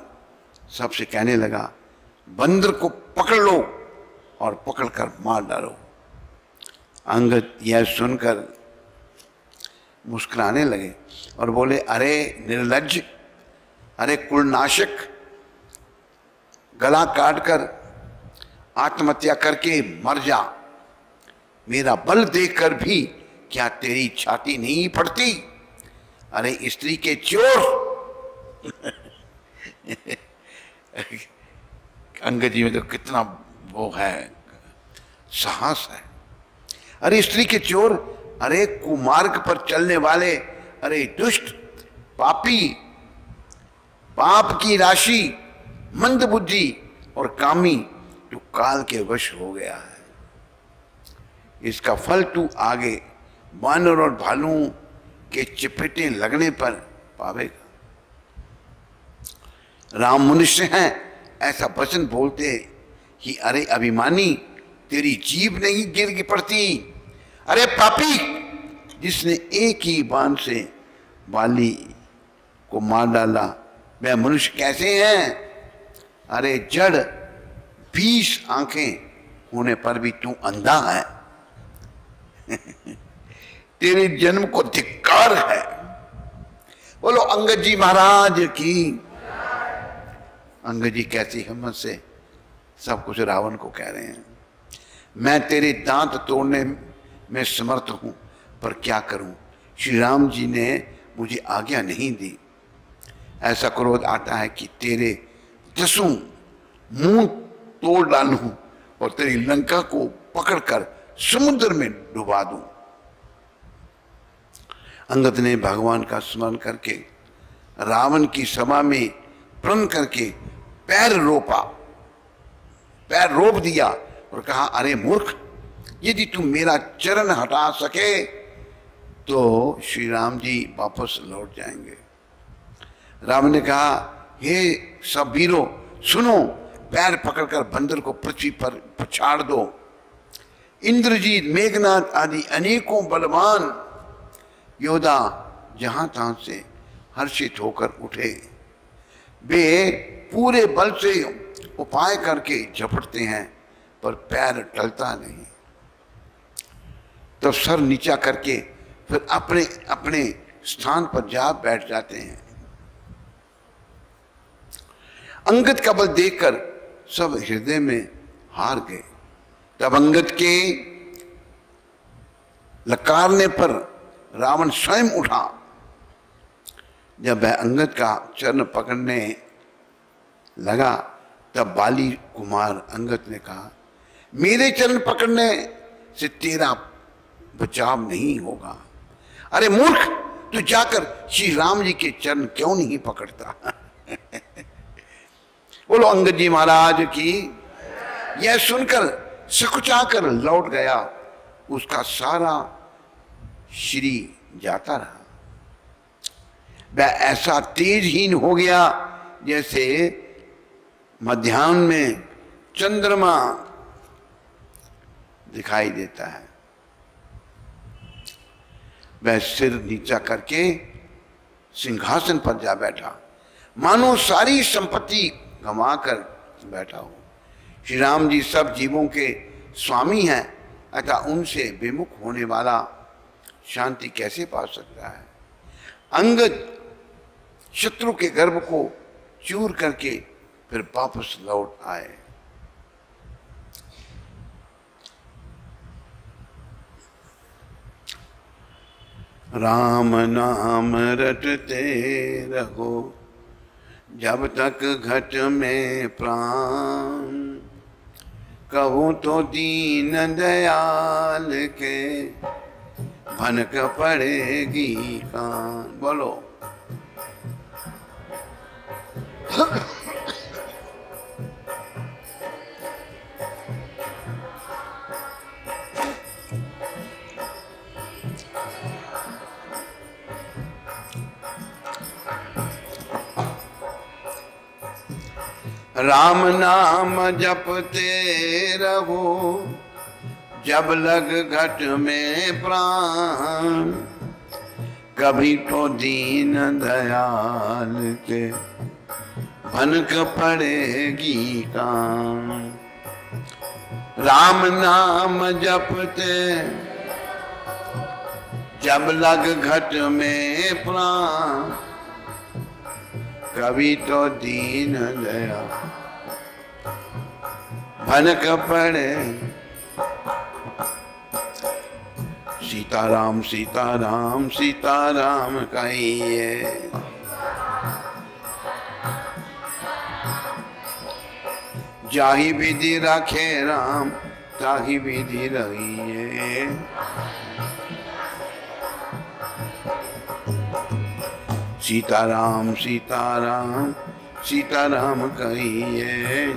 सबसे कहने लगा बंदर को पकड़ लो और पकड़कर मार डालो। अंगद यह सुनकर मुस्कुराने लगे और बोले अरे निर्लज्ज, अरे कुलनाशक, गला काटकर आत्महत्या करके मर जा। मेरा बल देखकर भी क्या तेरी छाती नहीं फटती? अरे स्त्री के चोर। अंगद जी में तो कितना वो है, साहस है। अरे स्त्री के चोर, अरे कुमार्ग पर चलने वाले, अरे दुष्ट पापी, पाप की राशि, मंद बुद्धि और कामी, जो काल के वश हो गया है। इसका फल तू आगे वानर और भालुओं के चपेटे लगने पर पावेगा। राम मनुष्य हैं ऐसा वचन बोलते ही अरे अभिमानी, तेरी जीभ नहीं गिर पड़ती। अरे पापी, जिसने एक ही बाण से बाली को मार डाला, वह मनुष्य कैसे हैं? अरे जड़, 20 आंखें होने पर भी तू अंधा है। तेरे जन्म को धिक्कार है। बोलो अंगद जी महाराज की। अंगद जी कैसी हिम्मत से सब कुछ रावण को कह रहे हैं। मैं तेरे दांत तोड़ने में समर्थ हूं, पर क्या करूं, श्री राम जी ने मुझे आज्ञा नहीं दी। ऐसा क्रोध आता है कि तेरे 10 मुंह तोड़ डालूं और तेरी लंका को पकड़कर समुद्र में डुबा दूं। अंगद ने भगवान का स्मरण करके रावण की सभा में प्रण करके पैर रोप दिया और कहा, अरे मूर्ख, यदि तुम मेरा चरण हटा सके तो श्री राम जी वापस लौट जाएंगे। रावण ने कहा, हे सब वीरों सुनो, पैर पकड़कर बंदर को पृथ्वी पर पछाड़ दो। इंद्रजीत, मेघनाथ आदि अनेकों बलवान योद्धा जहां तहां से हर्षित होकर उठे। वे पूरे बल से उपाय करके झपटते हैं पर पैर टलता नहीं। तब सर नीचा करके फिर अपने अपने स्थान पर जा बैठ जाते हैं। अंगद का बल देखकर सब हृदय में हार गए। तब अंगद के लकारने पर रावण स्वयं उठा। जब वह अंगद का चरण पकड़ने लगा तब बाली कुमार अंगद ने कहा, मेरे चरण पकड़ने से तेरा बचाव नहीं होगा। अरे मूर्ख, तू जाकर श्री राम जी के चरण क्यों नहीं पकड़ता? बोलो अंगद जी महाराज की। यह सुनकर सकुचाकर लौट गया। उसका सारा शरीर जाता रहा। वह ऐसा तेजहीन हो गया जैसे मध्याह्न में चंद्रमा दिखाई देता है। वह सिर नीचा करके सिंहासन पर जा बैठा, मानो सारी संपत्ति गंवा कर बैठा हो। श्री राम जी सब जीवों के स्वामी हैं, अतः उनसे विमुख होने वाला शांति कैसे पा सकता है? अंगद शत्रु के गर्भ को चूर करके फिर वापस लौट आए। राम नाम रटते रहो जब तक घट में प्राण, कहूँ तो दीन दयाल के भनक पड़ेगी कान। बोलो राम नाम जपते रहो जब लग घट में प्राण, कभी तो दीन दयाल के भनक पड़ेगी कान। राम नाम जपते जब लग घट में प्राण, कभी तो दीन दया भनक पड़े। सीताराम सीताराम सीताराम कहिए, जाहि विधि रखे राम ताहि विधि रहिए। सीताराम सीताराम सीताराम कहिए।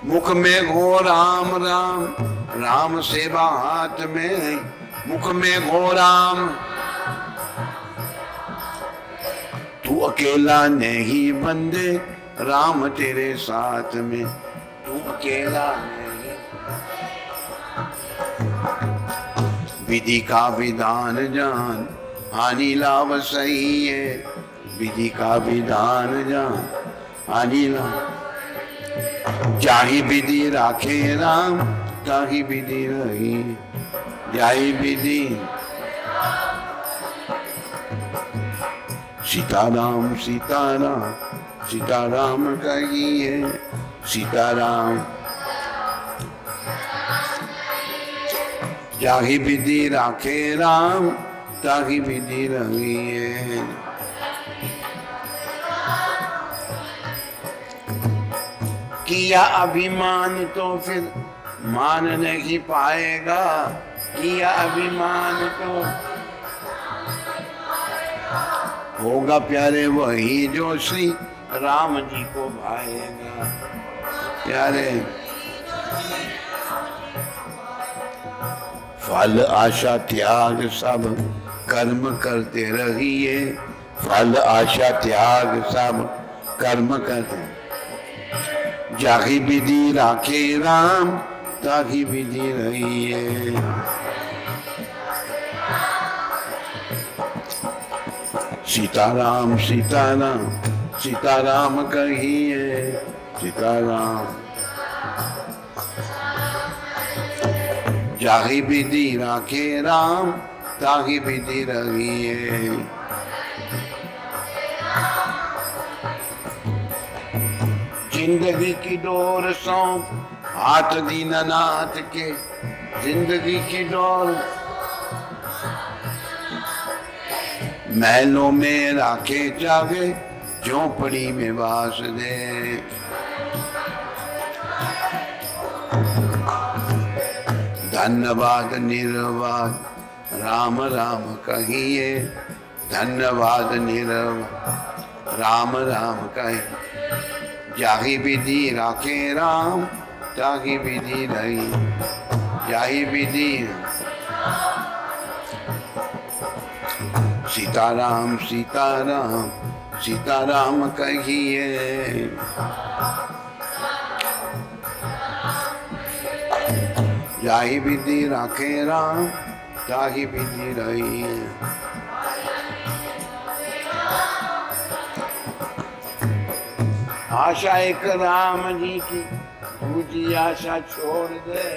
मुख में घो राम राम राम सेवा हाथ में, मुख में घो राम। तू अकेला नहीं बंदे राम तेरे साथ में, तू अकेला नहीं। विधि का विधान जान हानि लाभ सही है, विधि का विधान जान हानि लाभ। जाहि विधि राखे राम ताहि विधि रही, जाहि विधि। सीताराम सीताराम सीताराम कहिए, सीताराम। जाहि विधि राखे राम ताहि विधि रहिए। किया अभिमान तो फिर मान नहीं पाएगा, किया अभिमान तो होगा प्यारे वही जो श्री राम जी को भाएगा। प्यारे फल आशा त्याग सब कर्म करते रहिए, फल आशा त्याग सब कर्म करते, जाहि विधि राखे राम ताहि विधि रहिए। सीताराम सीताराम सीताराम कहिए, सीताराम। जाहि विधि राखे राम ताहि विधि रहिए। जिंदगी की डोर सौंप हाथ दीनानाथ के, जिंदगी की डोर महलों में राखे जागे, झोंपड़ी में वास दे। धन्यवाद निर्वाद राम राम कहिए, धन्यवाद निर्वाद राम राम कहिए। जाहि विधि राखे राम ताहि विधि रही, जाहि विधि। सीताराम सीताराम सीताराम कहिए, जाहि विधि राखे राम ताहि विधि रहिए। आशा एक राम जी की, दूसरी आशा छोड़ दे।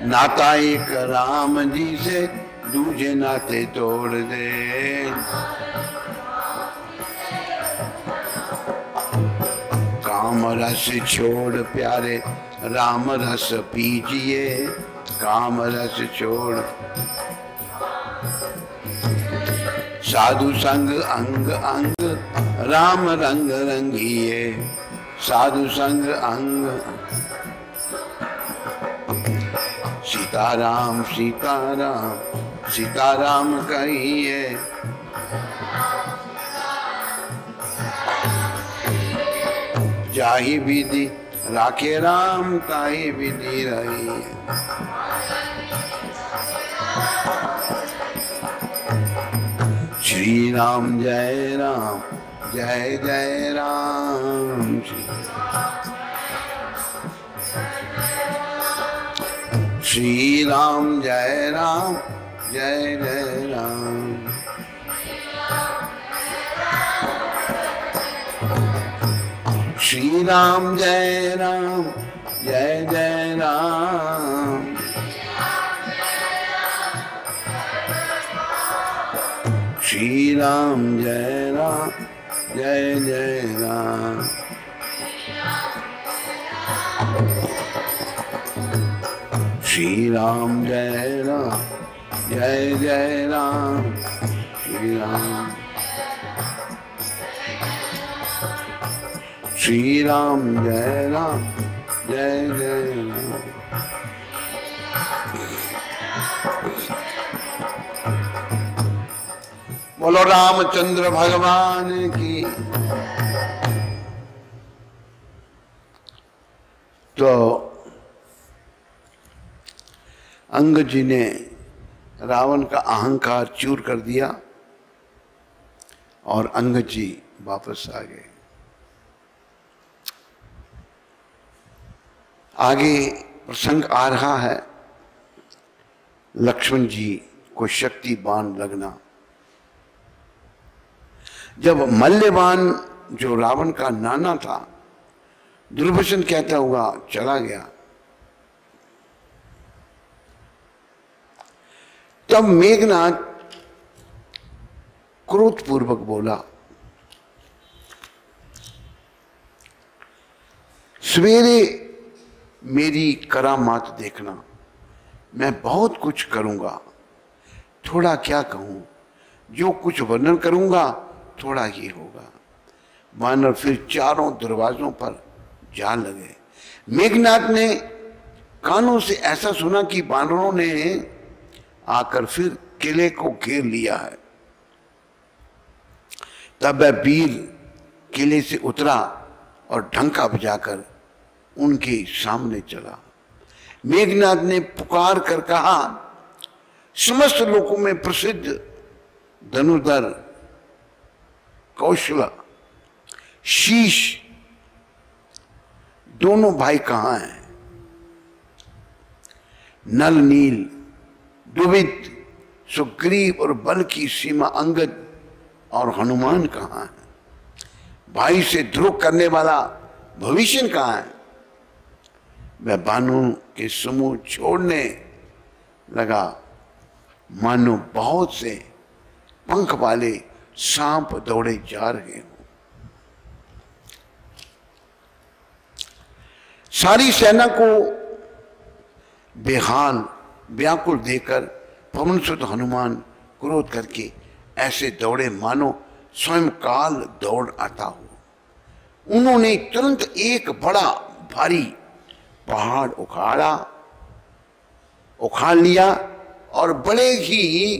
नाता एक राम जी से, दूजे नाते तोड़ दे। काम रस छोड़ प्यारे राम रस पीजिए, काम रस छोड़। साधु संग अंग अंग राम रंग रंगिए, साधु संग अंग। सीताराम सीताराम सीताराम कहिए, जाहि विधि राखे राम ताहि विधि रहिए। श्री राम जय राम जय जय राम। श्री राम जय राम जय जय राम। श्री राम जय राम जय जय राम। श्री राम जय राम जय जय राम। श्री राम जय राम जय जय राम। श्री राम श्री राम जय राम जय जय राम। बोलो रामचंद्र भगवान की। तो अंगद जी ने रावण का अहंकार चूर कर दिया और अंगद जी वापस आ गए। आगे प्रसंग आ रहा है लक्ष्मण जी को शक्ति बाण लगना। जब मल्यबान जो रावण का नाना था दुर्योधन कहता हुआ चला गया, तब मेघनाथ क्रोधपूर्वक बोला, सवेरे मेरी करामात देखना, मैं बहुत कुछ करूंगा, थोड़ा क्या कहूं, जो कुछ वर्णन करूंगा थोड़ा ही होगा। वानर फिर चारों दरवाजों पर जा लगे। मेघनाथ ने कानों से ऐसा सुना कि वानरों ने आकर फिर किले को घेर लिया है। तब वह वीर किले से उतरा और ढंका बजाकर उनके सामने चला। मेघनाद ने पुकार कर कहा, समस्त लोकों में प्रसिद्ध धनुर्धर कौशला, शीश दोनों भाई कहां हैं? नल नील, दुवित, सुग्रीव और बल की सीमा अंगद और हनुमान कहां है? भाई से द्रोह करने वाला भविष्य कहां है? वह बानों के समूह छोड़ने लगा मानो बहुत से पंख वाले सांप दौड़े जा रहे हो। सारी सेना को बेहाल व्याकुल देकर पवनसुत हनुमान क्रोध करके ऐसे दौड़े मानो स्वयं काल दौड़ आता हो। उन्होंने तुरंत एक बड़ा भारी पहाड़ उखाड़ लिया और बड़े ही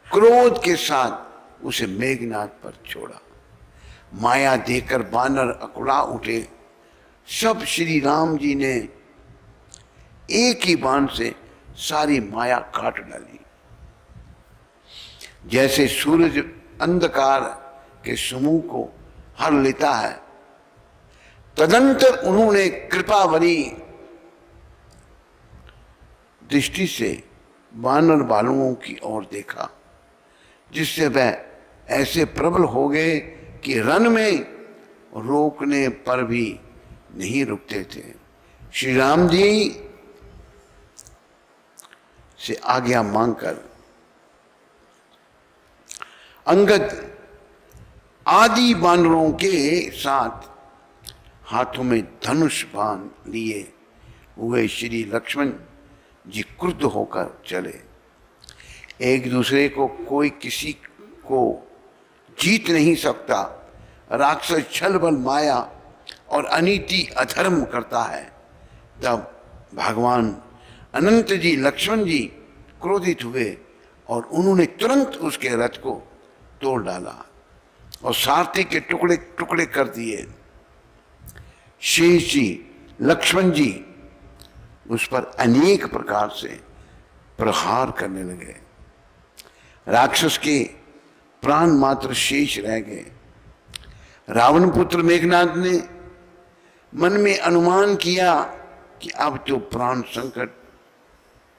क्रोध के साथ उसे मेघनाद पर छोड़ा। माया देकर बानर अकुड़ा उठे। सब श्री राम जी ने एक ही बाण से सारी माया काट डाली। जैसे सूरज अंधकार के समूह को हर लेता है, तदंतर उन्होंने कृपावरी दृष्टि से वानर बालुओं की ओर देखा, जिससे वह ऐसे प्रबल हो गए कि रण में रोकने पर भी नहीं रुकते थे। श्री राम जी से आज्ञा मांगकर अंगद आदि वानरों के साथ हाथों में धनुष बाण लिए हुए श्री लक्ष्मण जी क्रुद्ध होकर चले। एक दूसरे को कोई किसी को जीत नहीं सकता। राक्षस छल बल माया और अनीति अधर्म करता है। तब भगवान अनंत जी लक्ष्मण जी क्रोधित हुए और उन्होंने तुरंत उसके रथ को तोड़ डाला और सारथी के टुकड़े टुकड़े कर दिए। शेष जी लक्ष्मण जी उस पर अनेक प्रकार से प्रहार करने लगे। राक्षस के प्राण मात्र शेष रह गए। रावण पुत्र मेघनाद ने मन में अनुमान किया कि अब तो प्राण संकट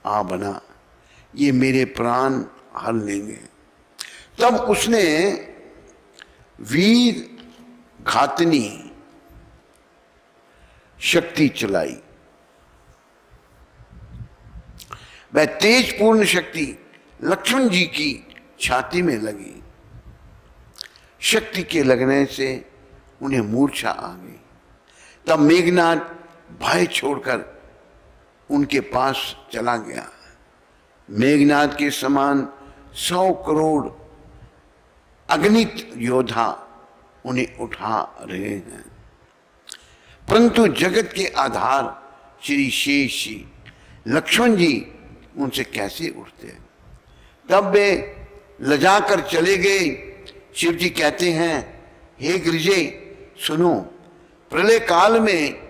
आ बना, ये मेरे प्राण हल लेंगे। तब उसने वीर घातनी शक्ति चलाई। वह तेजपूर्ण शक्ति लक्ष्मण जी की छाती में लगी। शक्ति के लगने से उन्हें मूर्छा आ गई। तब मेघनाद भय छोड़कर उनके पास चला गया। मेघनाद के समान 100 करोड़ अगणित योद्धा उन्हें उठा रहे हैं, परंतु जगत के आधार श्री शेष जी लक्ष्मण जी उनसे कैसे उठते? तब वे लजाकर चले गए। शिव जी कहते हैं, हे गिरिजे सुनो, प्रलय काल में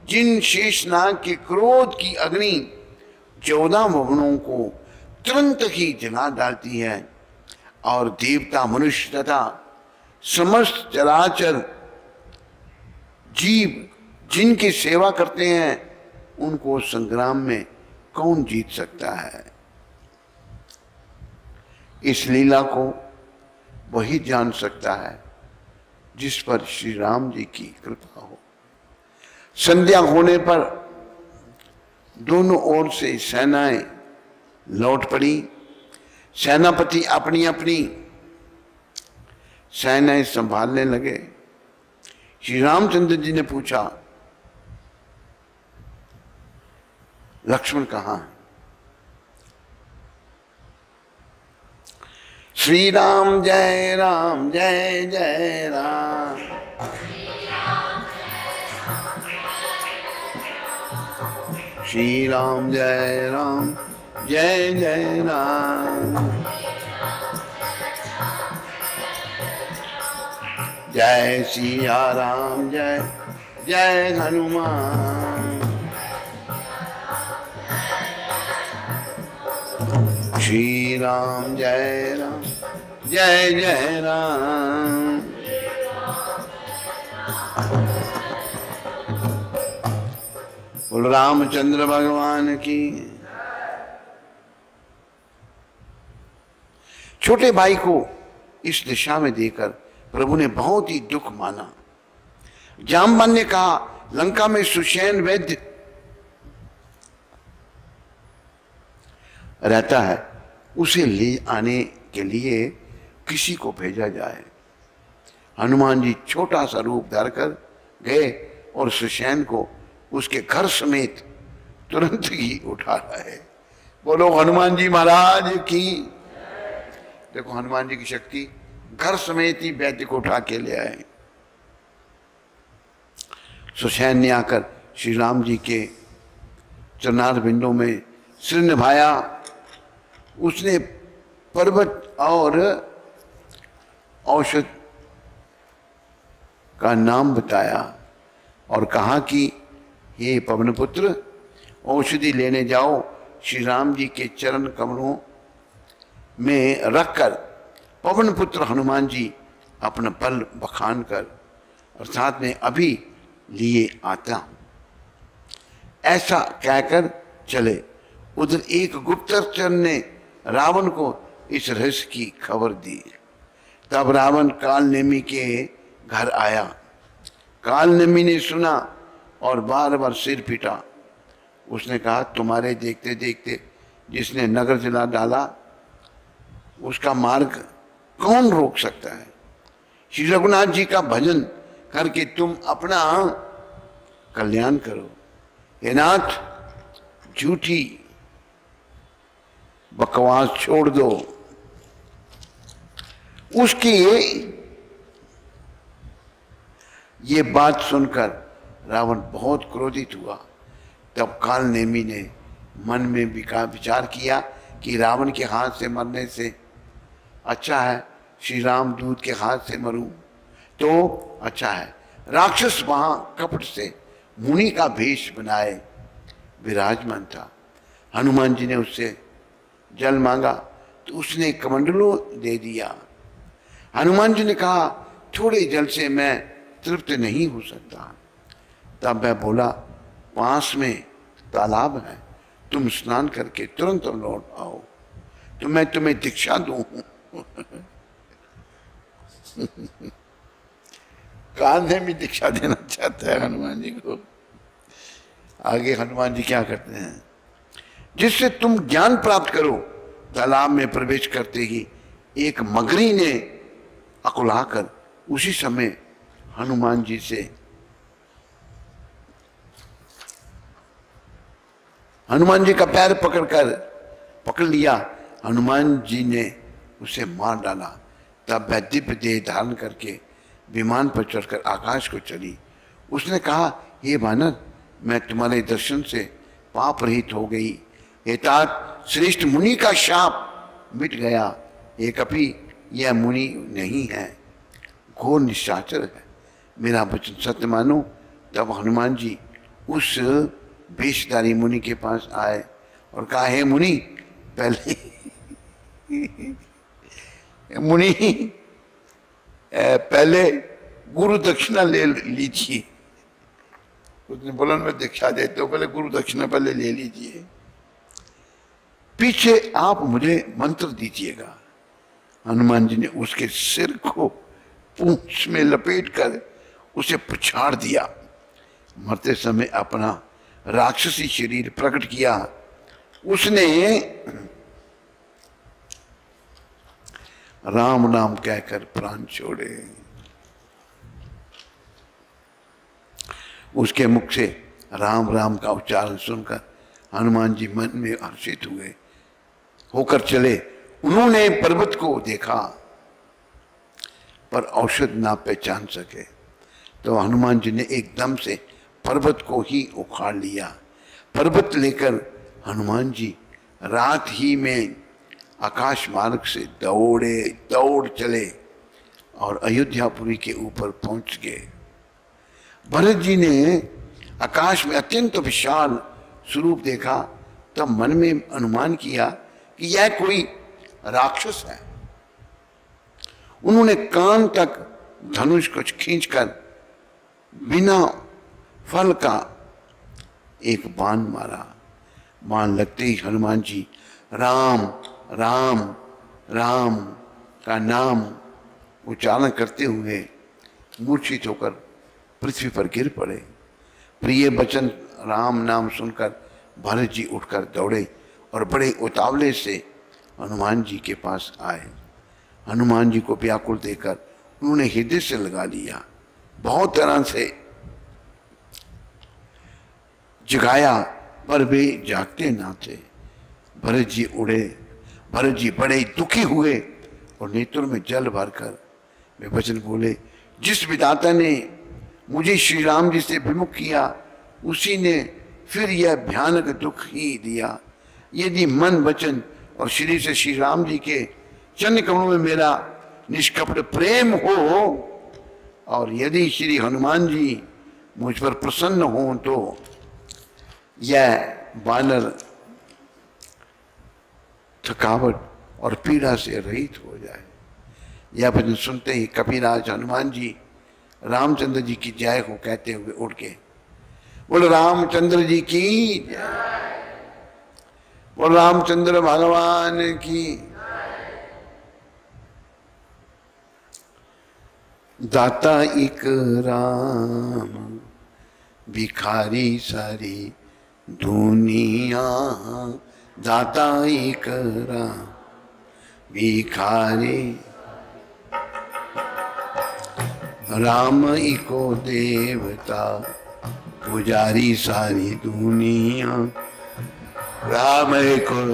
जिन शेषनाग के क्रोध की अग्नि 14 भुवनों को तुरंत ही जला डालती है और देवता मनुष्य तथा समस्त चराचर जीव जिनकी सेवा करते हैं, उनको संग्राम में कौन जीत सकता है? इस लीला को वही जान सकता है जिस पर श्री राम जी की कृपा हो। संध्या होने पर दोनों ओर से सेनाएं लौट पड़ी। सेनापति अपनी अपनी सेनाएं संभालने लगे। श्री रामचंद्र जी ने पूछा, लक्ष्मण कहाँ है? श्री राम जय जय राम। श्री राम जय राम, जय जय राम। जय सिया राम, जय जय हनुमान। श्री राम जय राम, जय जय राम। बोल रामचंद्र भगवान की। छोटे भाई को इस दिशा में देकर प्रभु ने बहुत ही दुख माना। जामवन ने कहा, लंका में सुषेण वैद्य रहता है, उसे ले आने के लिए किसी को भेजा जाए। हनुमान जी छोटा सा रूप धरकर गए और सुषेण को उसके घर समेत तुरंत ही उठा रहे। बोलो हनुमान जी महाराज की। देखो हनुमान जी की शक्ति, घर समेत ही वैद्य को उठा के ले आए। सुषेण ने आकर श्री राम जी के चरणार बिंदों में सिर निभाया। उसने पर्वत और औषध का नाम बताया और कहा कि हे पवन पुत्र, औषधि लेने जाओ। श्री राम जी के चरण कमलों में रखकर पवन पुत्र हनुमान जी अपना बल बखान कर अर्थात में अभी लिए आता हूं, ऐसा कहकर चले। उधर एक गुप्तचर ने रावण को इस रहस्य की खबर दी। तब रावण कालनेमी के घर आया। कालनेमी ने सुना और बार बार सिर पीटा। उसने कहा, तुम्हारे देखते देखते जिसने नगर जला डाला, उसका मार्ग कौन रोक सकता है। श्री रघुनाथ जी का भजन करके तुम अपना कल्याण करो। हे नाथ, झूठी बकवास छोड़ दो। उसकी ये बात सुनकर रावण बहुत क्रोधित हुआ। तब कालनेमी ने मन में विचार किया कि रावण के हाथ से मरने से अच्छा है श्री राम दूत के हाथ से मरूं तो अच्छा है। राक्षस वहां कपट से मुनि का भेष बनाए विराजमान था। हनुमान जी ने उससे जल मांगा तो उसने कमंडलों दे दिया। हनुमान जी ने कहा, थोड़े जल से मैं तृप्त नहीं हो सकता। तब मैं बोला, पास में तालाब है, तुम स्नान करके तुरंत लौट आओ तो मैं तुम्हें दीक्षा दूं। कान्हे में दीक्षा देना चाहता है हनुमान जी को। आगे हनुमान जी क्या करते हैं, जिससे तुम ज्ञान प्राप्त करो। तालाब में प्रवेश करते ही एक मगरी ने अकुलाकर उसी समय हनुमान जी से हनुमान जी का पैर पकड़ लिया। हनुमान जी ने उसे मार डाला। तब वह दिव्य देह धारण करके विमान पर चढ़कर आकाश को चली। उसने कहा, हे वानर, मैं तुम्हारे दर्शन से पाप रहित हो गई। हे तात, श्रेष्ठ मुनि का शाप मिट गया। हे कपि, यह मुनि नहीं है, घोर निशाचर है, मेरा वचन सत्य मानो। तब हनुमान जी उस भेषधारी मुनि के पास आए और कहा, हे मुनि, पहले गुरु दक्षिणा ले लीजिए। उसने बोला, मैं दीक्षा देते हो, पहले गुरु दक्षिणा पहले ले लीजिए, पीछे आप मुझे मंत्र दीजिएगा। हनुमान जी ने उसके सिर को पूंछ में लपेट कर उसे पछाड़ दिया। मरते समय अपना राक्षसी शरीर प्रकट किया। उसने राम नाम कहकर प्राण छोड़े। उसके मुख से राम राम का उच्चारण सुनकर हनुमान जी मन में हर्षित होकर चले। उन्होंने पर्वत को देखा पर औषध ना पहचान सके। तो हनुमान जी ने एकदम से पर्वत को ही उखाड़ लिया। पर्वत लेकर हनुमान जी रात ही में आकाश मार्ग से दौड़ चले और अयोध्यापुरी के ऊपर पहुंच गए। भरत जी ने आकाश में अत्यंत विशाल स्वरूप देखा, तब मन में अनुमान किया कि यह कोई राक्षस है। उन्होंने कान तक धनुष को खींचकर बिना फल का एक बाण मारा। बाण लगते ही हनुमान जी राम राम राम का नाम उच्चारण करते हुए मूर्छित होकर पृथ्वी पर गिर पड़े। प्रिय वचन राम नाम सुनकर भरत जी उठकर दौड़े और बड़े उतावले से हनुमान जी के पास आए। हनुमान जी को व्याकुल देखकर उन्होंने हृदय से लगा लिया, बहुत तरह से जगाया, पर वे जागते ना थे। भरत जी उड़े। भरत जी बड़े दुखी हुए और नेत्रों में जल भरकर वे वचन बोले, जिस विधाता ने मुझे श्री राम जी से विमुख किया, उसी ने फिर यह भयानक दुख ही दिया। यदि मन वचन और श्री से श्री राम जी के चरण कमलों में मेरा निष्कपट प्रेम हो और यदि श्री हनुमान जी मुझ पर प्रसन्न हो तो यह वानर थकावट और पीड़ा से रहित हो जाए। यह भजन सुनते ही कपिराज हनुमान जी रामचंद्र जी की जय हो कहते हुए उड़ के बोल रामचंद्र जी की जय, बोल रामचंद्र भगवान की। दाता एक राम भिखारी सारी दुनिया, दाता एक राम भिखारी, राम इको देवता पुजारी सारी दुनिया, राम इको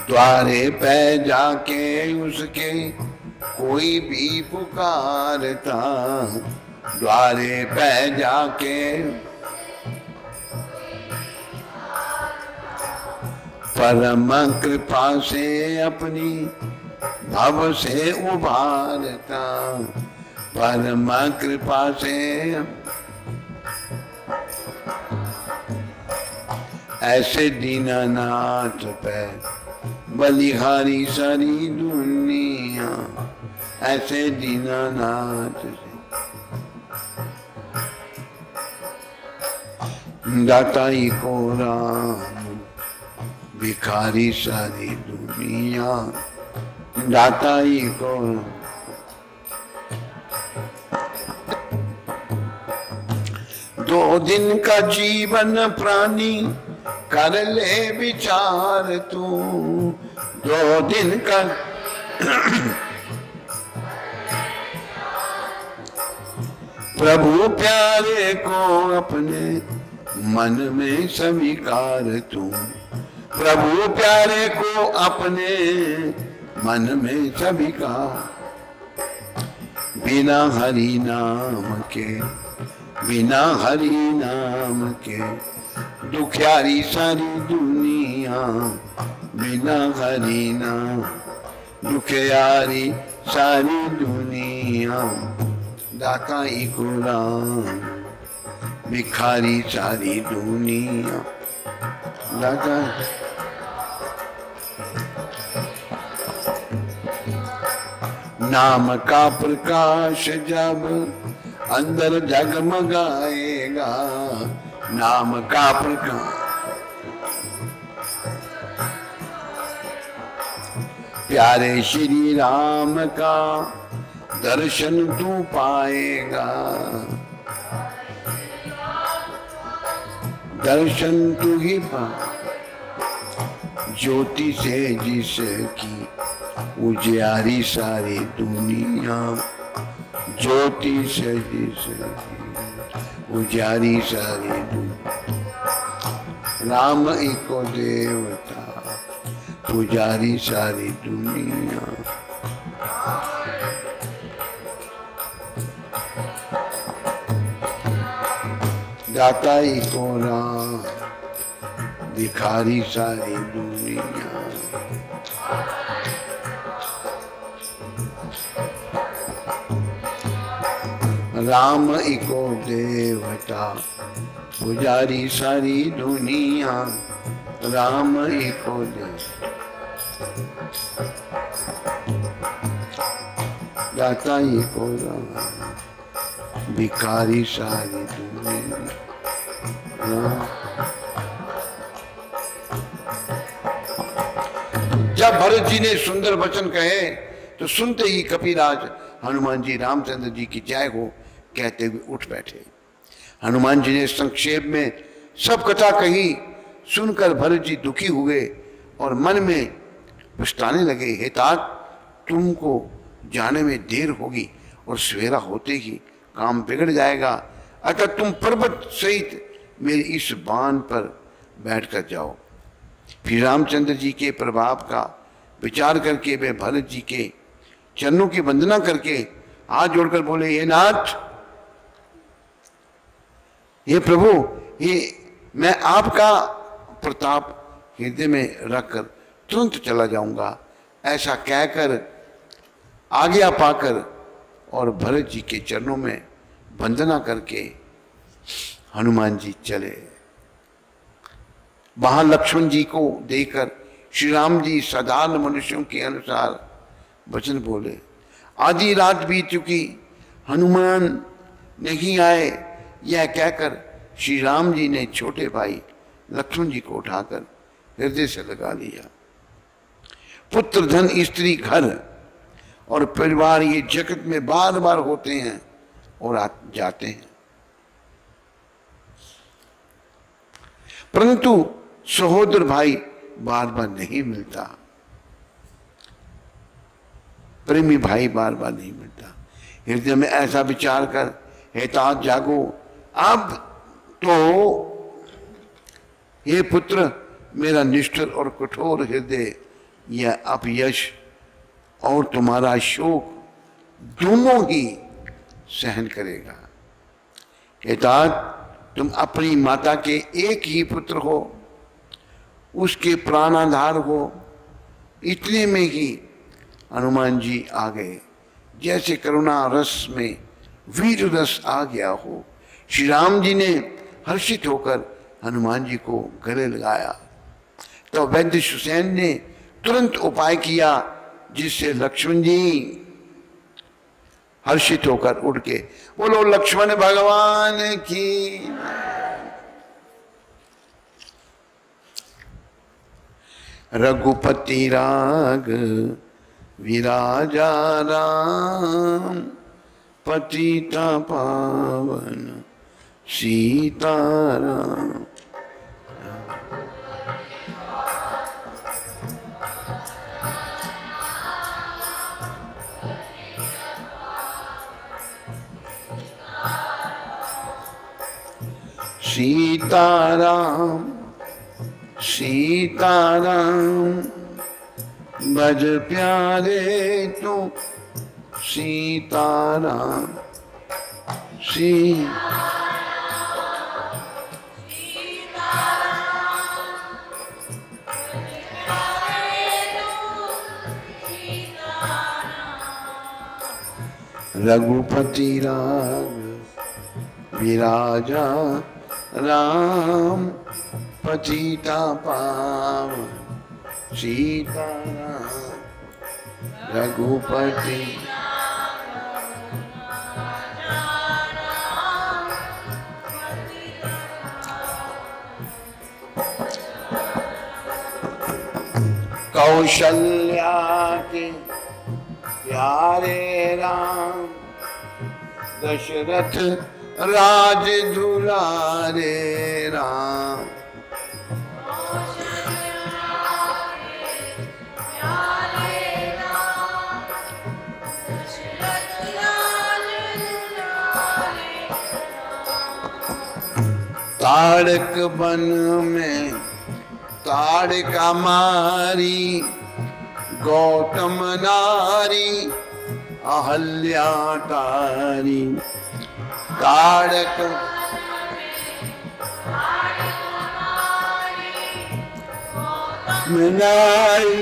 द्वारे पे जाके उसके कोई भी पुकारता, द्वारे पे जाके परम कृपा से अपनी भव से उभारता, परम कृपा से ऐसे दीनानाथ पे बलिहारी सारी दुनिया, ऐसे दीनानाथ से दाताई को राम भिखारी सारी दुनिया, दाताई को दो दिन का जीवन प्राणी कर ले विचार तू, दो दिन का प्रभु प्यारे को अपने मन में स्वीकार तू, प्रभु प्यारे को अपने मन में स्वीकार। बिना हरि नाम के, बिना हरि नाम के दुखियारी सारी दुनिया, बिना हरि नाम दुखियारी सारी दुनिया, दाता इको राम भिखारी सारी दुनिया, दाता नाम का प्रकाश जब अंदर जगमगाएगा, नाम का प्रकाश प्यारे श्री राम का दर्शन तू पाएगा, दर्शन तू ही पा। ज्योति से जिसकी उजियारी सारी दुनिया, ज्योति से जिसकी उजियारी सारी दुनिया, राम एको देवता पुजारी सारी दुनिया। दाताई को राम भिखारी सारी दुनिया। राम इको देवता पुजारी सारी दुनिया। राम इको देवता दाता इको राम भिखारी सारी दुनिया। जब भरत जी ने सुंदर वचन कहे तो सुनते ही कपिराज हनुमान जी रामचंद्र जी की जय हो कहते हुए उठ बैठे। हनुमान जी ने संक्षेप में सब कथा कही। सुनकर भरत जी दुखी हुए और मन में पछताने लगे, हे तात, तुमको जाने में देर होगी और सवेरा होते ही काम बिगड़ जाएगा, अतः तुम पर्वत सहित मेरे इस बाण पर बैठकर जाओ। फिर रामचंद्र जी के प्रभाव का विचार करके वे भरत जी के चरणों की वंदना करके हाथ जोड़कर बोले, हे नाथ, हे प्रभु, ये मैं आपका प्रताप हृदय में रखकर तुरंत चला जाऊंगा। ऐसा कहकर आज्ञा पाकर और भरत जी के चरणों में वंदना करके हनुमान जी चले। वहां लक्ष्मण जी को देखकर श्री राम जी साधारण मनुष्यों के अनुसार वचन बोले। आधी रात बीत चुकी, हनुमान नहीं आए, यह कहकर श्री राम जी ने छोटे भाई लक्ष्मण जी को उठाकर हृदय से लगा लिया। पुत्र, धन, स्त्री, घर और परिवार ये जगत में बार बार होते हैं और जाते हैं, परंतु सहोदर भाई बार बार नहीं मिलता, प्रेमी भाई बार बार नहीं मिलता। हृदय में ऐसा विचार कर, हे तात, जागो, अब तो ये पुत्र मेरा निष्ठुर और कठोर हृदय यह अपयश और तुम्हारा शोक दोनों ही सहन करेगा। हे तात, तुम अपनी माता के एक ही पुत्र हो, उसके प्राणाधार हो। इतने में ही हनुमान जी आ गए, जैसे करुणा रस में वीर रस आ गया हो। श्री राम जी ने हर्षित होकर हनुमान जी को गले लगाया तो वैद्य सुसैन ने तुरंत उपाय किया, जिससे लक्ष्मण जी हर्षित होकर उड़ के बोलो लक्ष्मण भगवान की। रघुपति राग विराजा राम, पतिता पावन सीताराम। सीताराम सीताराम बज प्यारे तू सीताराम। रघुपति राग विराजा राम, पतिता पावन सीताराम। रघुपति कौशल्या के प्यारे राम, दशरथ राज दुलारे राम। ताड़क वन में ताड़का मारी, गौतम नारी अहल्या तारी। ताड़क मनाई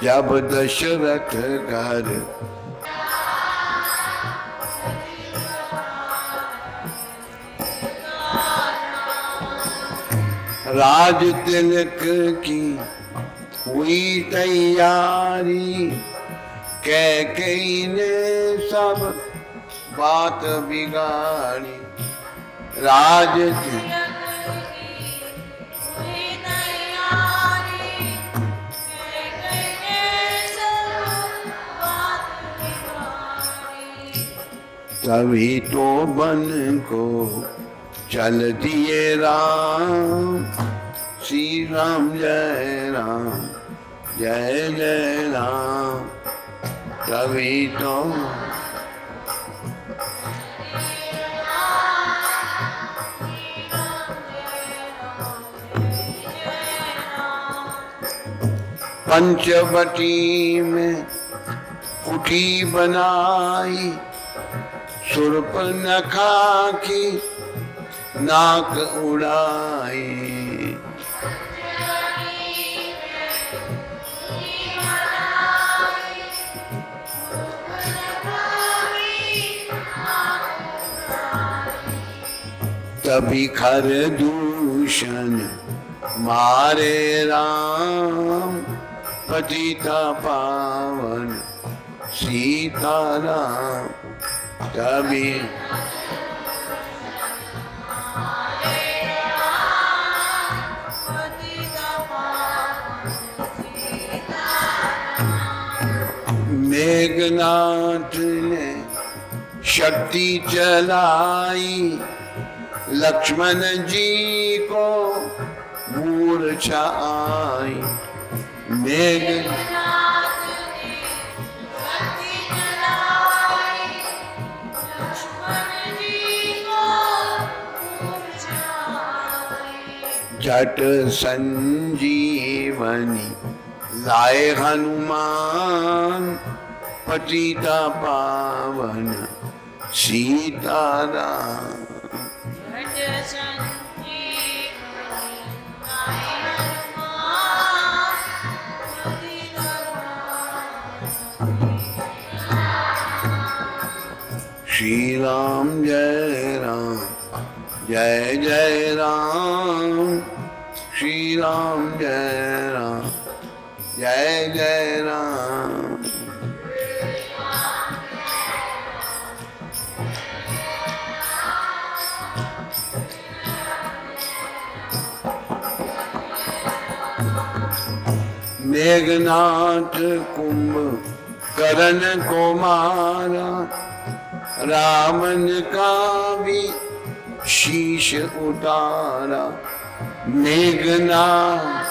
जब दशरथ घर राज तिलक की हुई तैयारी, कैकेयी ने सब बात बिगाड़ी। राज तभी तो बन को चल दिए राम, श्री राम जय राम जय जय राम। तभी तो पंचवटी में कुटी बनाई, शूर्पणखा की नाक उड़ाई। तभी खरदूषण मारे राम, पतिता पावन सीताराम। तभी मेघनाथ ने शक्ति चलाई, लक्ष्मण जी को मूर्छा आई। मेघनाथ ने शक्ति चलाई, लक्ष्मण जी को मूर्छा आई। जट संजीवनी लाए हनुमान, पतिता पावन सीताराम। श्री राम जय राम जय जय राम, श्री राम जय राम जय जय राम। मेघनाथ कुंभ करण को मारा, रावण का भी शीश उतारा। मेघनाथ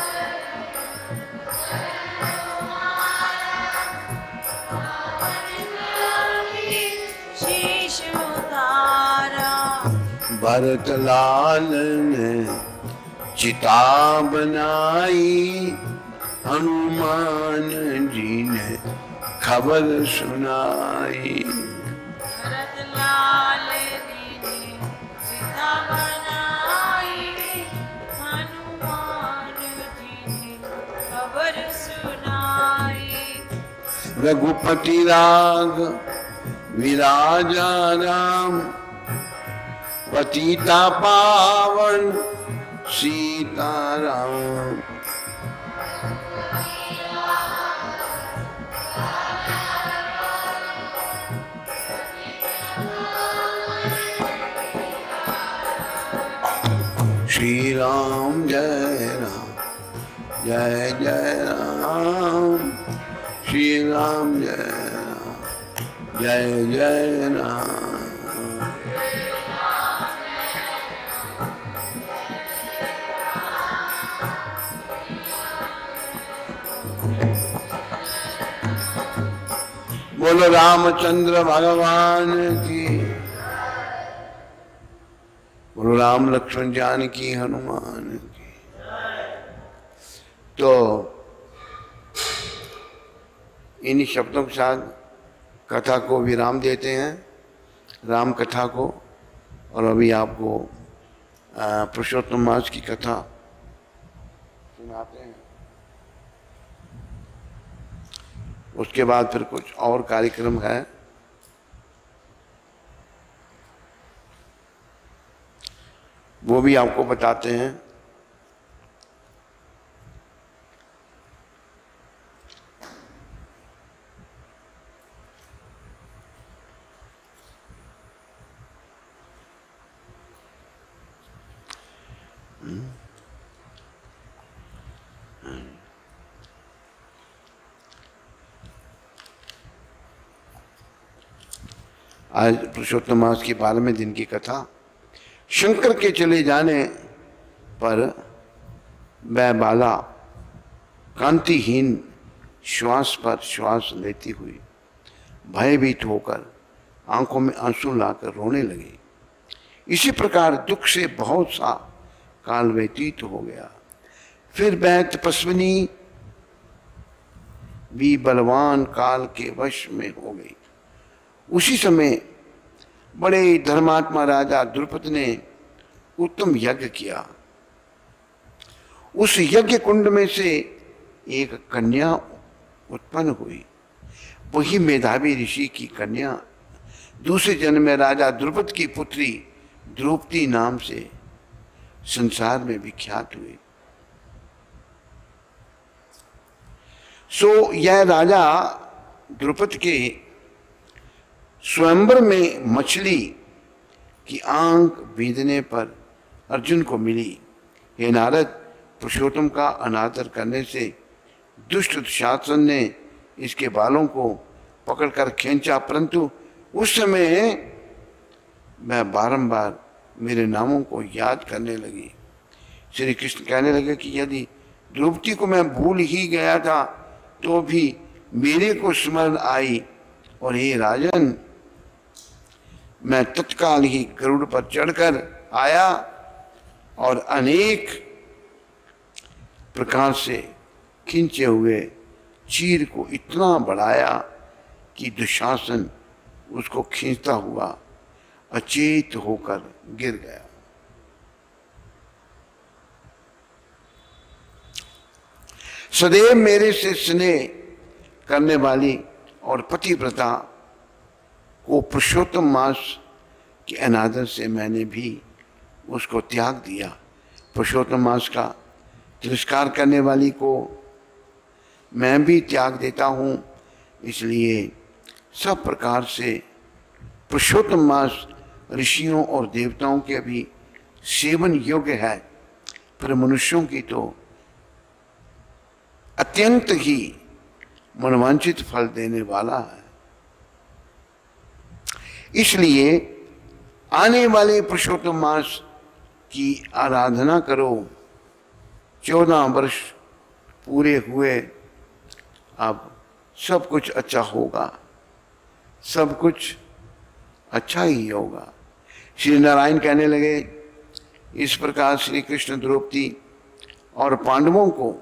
शीश उतारा, भरत लाल ने चिता बनाई, हनुमान जी ने खबर सुनाई। भरत लाल ने चिता बनाई, हनुमान जी ने खबर सुनाई। रघुपति राग विराजा राम, पतिता पावन सीताराम। श्री राम जय राम जय जय राम, श्री राम जय राम जय जय राम। बोलो रामचंद्र भगवान की, बोलो राम लक्ष्मण जानकी हनुमान की। तो इन्हीं शब्दों के साथ कथा को विराम देते हैं, राम कथा को। और अभी आपको पुरुषोत्तम मास की कथा सुनाते हैं। उसके बाद फिर कुछ और कार्यक्रम है। वो भी आपको बताते हैं। आज पुरुषोत्तम मास की 12वें दिन की कथा। शंकर के चले जाने पर वह बाला कांतिहीन श्वास पर श्वास लेती हुई भयभीत होकर आंखों में आंसू लाकर रोने लगी। इसी प्रकार दुख से बहुत सा काल व्यतीत हो गया। फिर वह तपस्विनी भी बलवान काल के वश में हो गई। उसी समय बड़े धर्मात्मा राजा द्रुपद ने उत्तम यज्ञ किया। उस यज्ञ कुंड में से एक कन्या उत्पन्न हुई। वही मेधावी ऋषि की कन्या दूसरे जन्म में राजा द्रुपद की पुत्री द्रौपदी नाम से संसार में विख्यात हुई। सो यह राजा द्रुपद के स्वयंवर में मछली की आंख बींधने पर अर्जुन को मिली। हे नारद, पुरुषोत्तम का अनादर करने से दुष्ट दुशासन ने इसके बालों को पकड़कर खींचा, परंतु उस समय वह बारंबार मेरे नामों को याद करने लगी। श्री कृष्ण कहने लगे कि यदि द्रौपदी को मैं भूल ही गया था तो भी मेरे को स्मरण आई, और हे राजन, मैं तत्काल ही गरुड़ पर चढ़कर आया और अनेक प्रकार से खींचे हुए चीर को इतना बढ़ाया कि दुशासन उसको खींचता हुआ अचेत होकर गिर गया। सदैव मेरे से स्नेह करने वाली और पतिव्रता को पुरुषोत्तम मास के अनादर से मैंने भी उसको त्याग दिया। पुरुषोत्तम मास का तिरस्कार करने वाली को मैं भी त्याग देता हूँ। इसलिए सब प्रकार से पुरुषोत्तम मास ऋषियों और देवताओं के भी सेवन योग्य है, पर मनुष्यों की तो अत्यंत ही मनवांछित फल देने वाला है। इसलिए आने वाले पुरुषोत्तम मास की आराधना करो। 14 वर्ष पूरे हुए, अब सब कुछ अच्छा होगा, सब कुछ अच्छा ही होगा। श्री नारायण कहने लगे, इस प्रकार श्री कृष्ण द्रौपदी और पांडवों को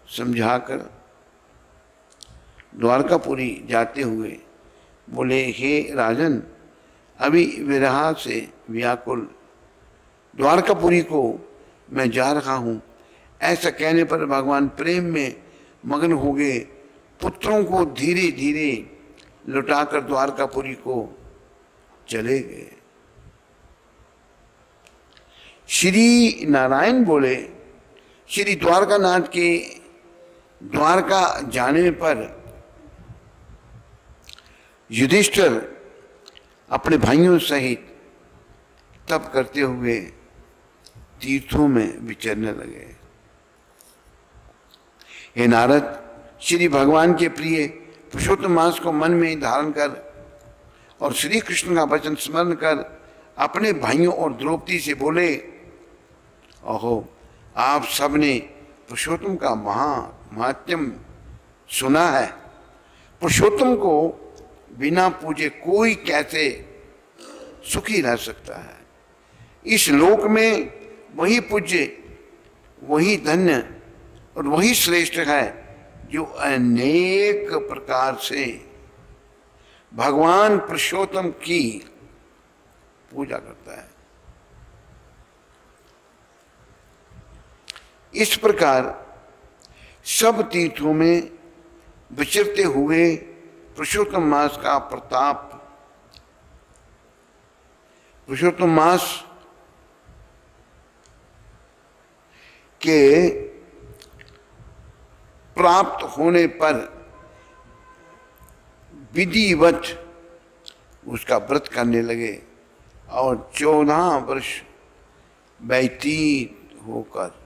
समझाकर द्वारकापुरी जाते हुए बोले, हे राजन, अभी विरह से व्याकुल द्वारकापुरी को मैं जा रहा हूँ। ऐसा कहने पर भगवान प्रेम में मग्न हो गए। पुत्रों को धीरे धीरे लुटाकर द्वारकापुरी को चले गए। श्री नारायण बोले, श्री द्वारकानाथ के द्वारका जाने पर युधिष्ठिर अपने भाइयों सहित तप करते हुए तीर्थों में विचरने लगे। हे नारद, श्री भगवान के प्रिय पुरुषोत्तम मास को मन में धारण कर और श्री कृष्ण का वचन स्मरण कर अपने भाइयों और द्रौपदी से बोले, ओहो, आप सबने पुरुषोत्तम का महात्म्य सुना है। पुरुषोत्तम को बिना पूजे कोई कैसे सुखी रह सकता है। इस लोक में वही पूज्य, वही धन्य और वही श्रेष्ठ है जो अनेक प्रकार से भगवान पुरुषोत्तम की पूजा करता है। इस प्रकार सब तीर्थों में विचरते हुए पुरुषोत्तम मास का प्रताप, पुरुषोत्तम मास के प्राप्त होने पर विधिवत उसका व्रत करने लगे और 14 वर्ष व्यतीत होकर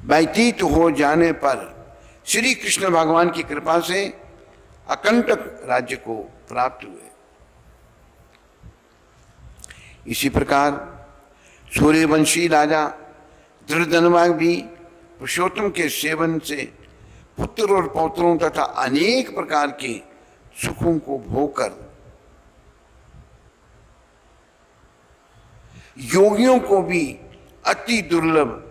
व्यतीत हो जाने पर श्री कृष्ण भगवान की कृपा से अकंटक राज्य को प्राप्त हुए। इसी प्रकार सूर्यवंशी राजा धृतधनवाग भी पुरुषोत्तम के सेवन से पुत्र और पौत्रों तथा अनेक प्रकार के सुखों को भोगकर योगियों को भी अति दुर्लभ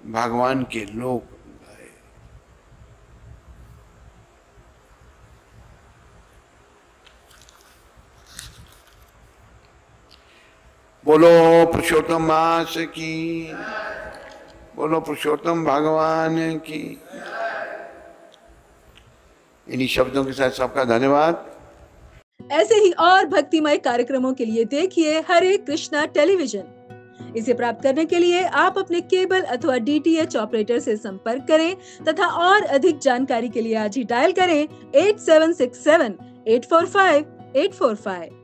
भगवान के लोक गए। बोलो पुरुषोत्तम मास की, बोलो पुरुषोत्तम भगवान की। इन्हीं शब्दों के साथ सबका धन्यवाद। ऐसे ही और भक्तिमय कार्यक्रमों के लिए देखिए हरे कृष्णा टेलीविजन। इसे प्राप्त करने के लिए आप अपने केबल अथवा DTH ऑपरेटर से संपर्क करें तथा और अधिक जानकारी के लिए आज ही डायल करें 8767 845 845।